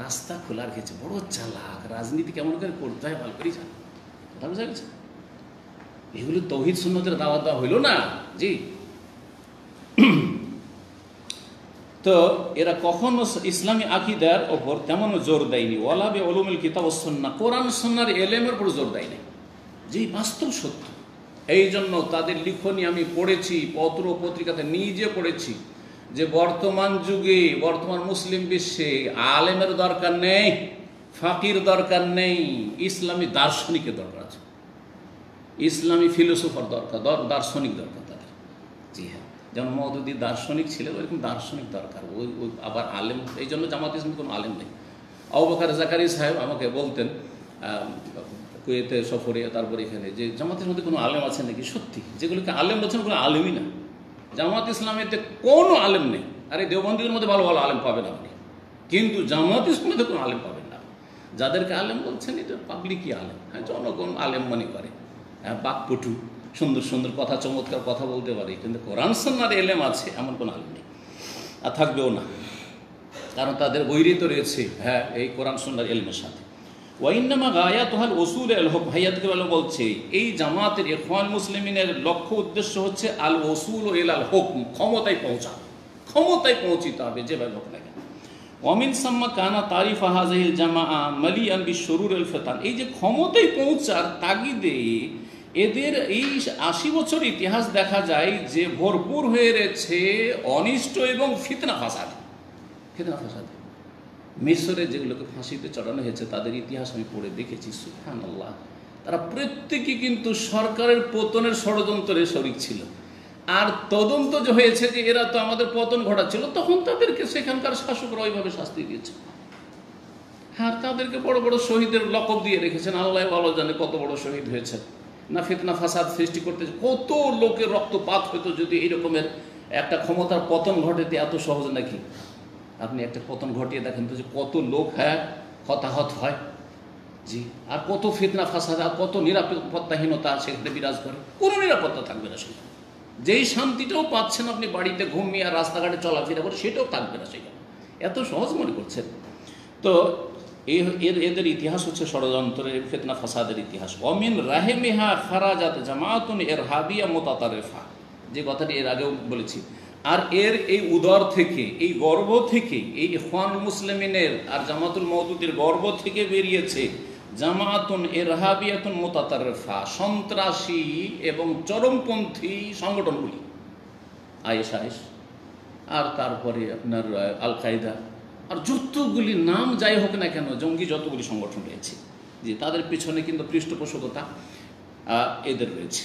রাস্তা খোলা রেখেছে, বড় চালাক। রাজনীতি কেমন করে করতে হয় ভালো করেই জানে, কথা বোঝা গেছে? এগুলো তাওহীদ সুন্নতের দাওয়াত দেওয়া হইল না। জি, তো এরা কখনো ইসলামী আকীদার ওপর তেমন জোর দেয়নি। ওয়ালা বি উলুমিল কিতাব ওয়াস সুন্নাহ, কোরআন সুন্নাহর ইলমের উপর জোর দেয়নি। জি, বাস্তব সত্য। এই জন্য তাদের লিখনি আমি পড়েছি, পত্র পত্রিকাতে নিজে পড়েছি, যে বর্তমান যুগে, বর্তমান মুসলিম বিশ্বে আলেমের দরকার নেই, ফাকির দরকার নেই, ইসলামী দার্শনিকের দরকার আছে, ইসলামী ফিলোসফার দরকার, দার্শনিক দরকার তাদের। জি হ্যাঁ, যেমন মওদুদি দার্শনিক ছিলেন, ওইরকম দার্শনিক দরকার। ওই আবার আলেম, এই জন্য জামাত ইসলামে কোনো আলেম নেই। আবু বকর জাকারি সাহেব আমাকে বলতেন কুয়েতে সফরে, তারপরে এখানে, যে জামাতের মধ্যে কোনো আলেম আছে নাকি? সত্যি, যেগুলোকে আলেম বলছেন কোনো আলেমই না। জামাত ইসলামেতে কোনো আলেম নেই। আর এই দেওবন্দিদের মধ্যে ভালো ভালো আলেম পাবেন আপনি, কিন্তু জামাত ইসলামেতে কোনো আলেম পাবেন না। যাদেরকে আলেম বলছেন এটা পাবলিকই আলেম, জনগণ আলেম মনে করে, বাকপটু, সুন্দর সুন্দর কথা, চমৎকার কথা বলতে পারে, কিন্তু কোরআন সুন্নাহর ইলম আছে এমন কোনো আলেম নেই, আর থাকবেও না। কারণ তাদের বৈরিত রয়েছে এই কোরআন সুন্নাহর ইলমের সাথে। ওয়াইন্নামা গায়াতুহাল উসুল আল হক, ভাইয়াতকে বলে বলছে এই জামাতের ইখওয়ান মুসলিমিনের লক্ষ্য উদ্দেশ্য হচ্ছে আল উসুল ইলাল হুকম, ক্ষমতায় পৌঁছা, ক্ষমতায় পৌঁছিতে হবে যেভাবে হোক না কেন। ওয়ামিন সাম্মা কানা তারিফ হাযিহিল জামাআ মালিআন বিশুরুর আল ফিতান, এই যে ক্ষমতায় পৌঁছার তাগিদে এদের এই 80 বছর ইতিহাস দেখা যায় যে ভরপুর হয়ে রয়েছে অনিষ্ট এবং ফিতনা ফাসাদ। মিশরে যেগুলোকে ফাঁসিতে চড়ানো হয়েছে তাদের ইতিহাস আমি পড়ে দেখেছি, সুবহানাল্লাহ, তারা প্রত্যেকে কিন্তু সরকারের পতনের ষড়যন্ত্রে শরিক ছিল। আর তদন্ত যে হয়েছে যে এরা তো আমাদের পতন ঘটাচ্ছিল, তখন তাদেরকে সেখানকার শাসকরা ওইভাবে শাস্তি দিয়েছে। হ্যাঁ, তাদেরকে বড় বড় শহীদের লকব দিয়ে রেখেছেন, আল্লাহ ভালো জানে কত বড় শহীদ হয়েছে। না ফিতনা ফাসাদ সৃষ্টি করতে কত লোকের রক্তপাত হতো যদি এইরকমের একটা ক্ষমতার পতন ঘটাতে এত সহজ নাকি? আপনি একটা পতন ঘটিয়ে দেখেন তো যে কত লোক হতাহত হয়, জি, আর কত ফিতনা ফাসাদ আর কত নিরাপত্তাহীনতা সেখানে বিরাজ করে। কোনো নিরাপত্তা থাকবে না সেখানে, যেই শান্তিটাও পাচ্ছেন আপনি বাড়িতে ঘুমিয়ে আর রাস্তাঘাটে চলাফেরা করে সেটাও থাকবে না সেখানে। এত সহজ মনে করছেন? তো এদের ইতিহাস হচ্ছে ষড়যন্ত্রের, ফিতনা ফাসাদের ইতিহাস। অমিন রাহেমিহা খারাজাত জামাতুন ইরহাবিয়া মুতাতারিফা, যে কথাটি এর আগেও বলেছি। আর এই উদর থেকে, এই গর্ব থেকে, এই ইখওয়ানুল মুসলিমিনের আর জামাতুল মওদুদের গর্ব থেকে বেরিয়েছে জামাতুন ইরহাবিয়াতুন মুতাতারিফা, সন্ত্রাসী এবং চরমপন্থী সংগঠনগুলি, আইএস আর তারপরে আপনার আল কায়দা, আর যতগুলি নাম যাই হোক না কেন, জঙ্গি যতগুলি সংগঠন রয়েছে, যে তাদের পিছনে কিন্তু পৃষ্ঠপোষকতা এদের রয়েছে।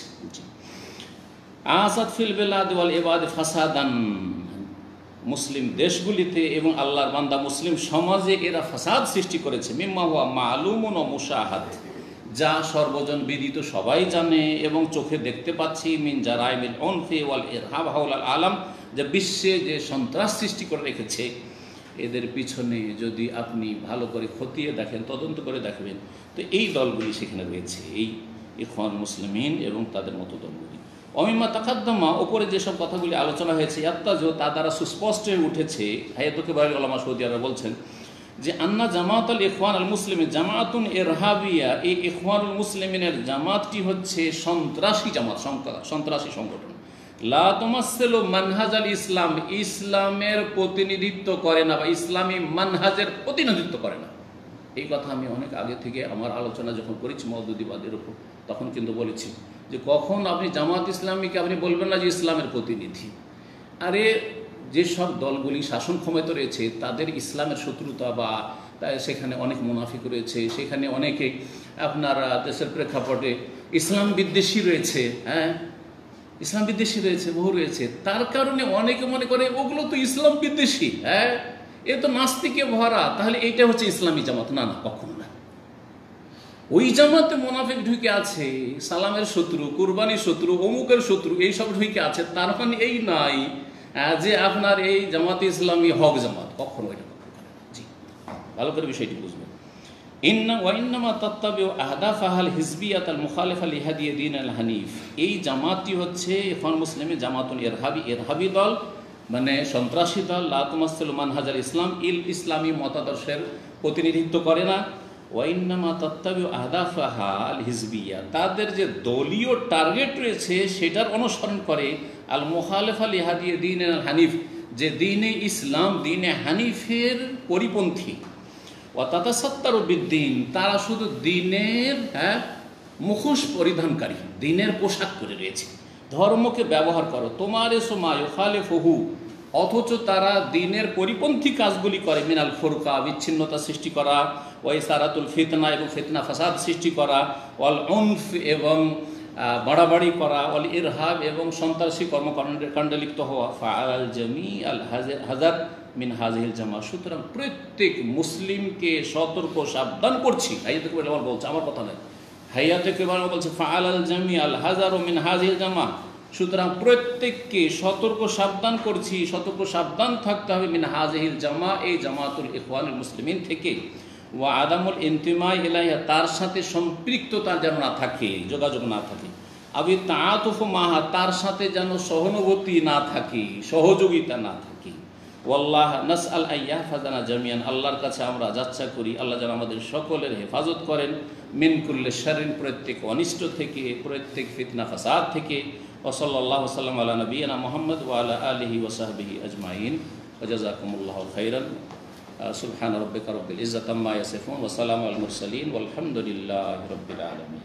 আসাদ ফিল বেলাদ ওয়াল ইবাদ ফাসাদান, মুসলিম দেশগুলিতে এবং আল্লাহর বান্দা মুসলিম সমাজে এরা ফাসাদ সৃষ্টি করেছে। মিম্মা হুয়া মালুমুন ওয়া মুশাহাদ, যা সর্বজন বিদিত, সবাই জানে এবং চোখে দেখতে পাচ্ছি। মিন জারাইমিল উনফি ওয়াল ইরহাব হাওলাল আলাম, যে বিশ্বে যে সন্ত্রাস সৃষ্টি করে রেখেছে, এদের পিছনে যদি আপনি ভালো করে খতিয়ে দেখেন, তদন্ত করে দেখবেন, তো এই দলগুলি সেখানে রয়েছে, এই ইখওয়ান মুসলিমিন এবং তাদের মতো দলগুলি। অমিম্মা তাকাদ্দামা, ওপরে যেসব কথাগুলি আলোচনা হয়েছে, ইয়াত্তাজু, তা দ্বারা সুস্পষ্ট হয়ে উঠেছে, হায়াতুল কিবারুল উলামা সৌদি আরব বলছেন যে আন্না জামাতুল ইখওয়ান আল মুসলিমিন জামাতুন ইরহাবিয়া, এই ইখওয়ানুল মুসলিমিনের জামাতটি হচ্ছে সন্ত্রাসী জামাত, সন্ত্রাসী সংগঠন। লা তুমাসসিলু মানহাজ আল ইসলাম, ইসলামের প্রতিনিধিত্ব করে না বা ইসলামী মানহাজের প্রতিনিধিত্ব করে না। এই কথা আমি অনেক আগে থেকে আমার আলোচনা যখন করেছি মওদুদিবাদের উপর, তখন কিন্তু বলেছি যে কখন আপনি জামাত ইসলামীকে আপনি বলবেন না যে ইসলামের প্রতিনিধি। আরে যেসব দলগুলি শাসন ক্ষমতা রয়েছে তাদের ইসলামের শত্রুতা বা সেখানে অনেক মুনাফিক রয়েছে, সেখানে অনেকে আপনার দেশের প্রেক্ষাপটে ইসলাম বিদ্বেষী রয়েছে, হ্যাঁ, ইসলাম বিদ্বেষী রয়েছে, বহু রয়েছে। তার কারণে অনেকে মনে করে ওগুলো তো ইসলাম বিদ্বেষী, হ্যাঁ, এ তো নাস্তিকে ভরা, তাহলে এইটা হচ্ছে ইসলামী জামাত। না না, কখনো না। ওই জামাতে মুনাফিক ঢুকে আছে, সালামের শত্রু, কুরবানির শত্রু, অমুকের শত্রু, এইসব ঢুকে আছে, তার মানে এই নাই যে আপনার এই জামাতে ইসলামী হক জামাত, কখনো এটা কখনো। জি, ভালো করে বিষয়টি বুঝবেন। ওয়াইন্নামা তাত্তাবিউ আহদাফাহাল হিজবিয়াত আল মুখালিফা লিহাদিয়ে দ্বীন আল হানিফ, এই জামাতটি হচ্ছে ইখওয়ান মুসলিমের জামাতুল ইরহাবি দল, মানে সন্ত্রাসী দল। লা তুমাসসিলু মানহাজ আল ইসলাম, ইসলামী মতাদর্শের প্রতিনিধিত্ব করে না। ওয়াইন্নামা তাত্তাবিউ আহদাফাহা আল হিজবিয়া, তাদের যে দলীয় টার্গেট রয়েছে সেটার অনুসরণ করে। আল মুখালিফা লিহাদিয়ে দ্বীন আল হানিফ, যে দ্বীনে ইসলাম, দ্বীনে হানিফের পরিপন্থী। ওয়াতাতাসাত্তারু বিদ্দীন, তারা শুধু দ্বীনের মুখোশ পরিধানকারী, দ্বীনের পোশাক পরে রয়েছে, ধর্মকে ব্যবহার করো, তোমার এসমা ইউখালিফুহু, অথচ তারা দ্বীনের পরিপন্থী কাজগুলি করে। মিনাল ফুরকা, বিচ্ছিন্নতা সৃষ্টি করা, ওয়াইসারাতুল ফিতনা, এবং ফিতনা ফাসাদ সৃষ্টি করা, ওয়াল উনফ, এবং বাড়াবাড়ি করা, ওয়াল ইরহাব, এবং সন্ত্রাসী কর্মকাণ্ডে লিপ্ত হওয়া। ফাআল জামি আল হাজার মিন হাজিহিল জামা, সুতরাং প্রত্যেক মুসলিমকে সতর্ক সাবধান করছি। হাইয়াতে কিবর বলছে, আমার কথা নয়, হাইয়াতে কিবর বলছে ফাআল আল জামি আল হাজার মিন হাজিহিল জামা, সুতরাং প্রত্যেককে সতর্ক সাবধান করছি, সতর্ক সাবধান থাকতে হবে মিন হাজিহিল জামা, এই জামাতুল ইখওয়ানুল মুসলিমিন থেকে। ওয়া আদামুল ইনতিমা ইলাইহা, তার সাথে সম্পৃক্ততা যেন না থাকে, যোগাযোগ না থাকে। আবি তাআতুফু মাহা, তার সাথে যেন সহানুভূতি না থাকে, সহযোগিতা না থাকে। ওয়াল্লাহ নাসআল আইয়াহফাযানা জামিয়ান, আল্লাহর কাছে আমরা যাচ্ছা করি আল্লাহ যেন আমাদের সকলের হেফাজত করেন। মিন কুল্লি শাররিন, প্রত্যেক অনিষ্ট থেকে, প্রত্যেক ফিতনা ফাসাদ থেকে। ওয়া সাল্লাল্লাহু ওয়াসাল্লাম আলা নবিয়িনা মুহাম্মদ ওয়া আলা আলিহি ওয়া সাহবিহি আজমাইন, ওয়া জাযাকুমুল্লাহু খাইরান। সুবহান রাব্বিকা রাব্বিল ইজ্জাতি আম্মা ইয়াসিফুন ওয়া সালামুন আলাল মুরসালিন ওয়ালহামদুলিল্লাহি রাব্বিল আলামিন।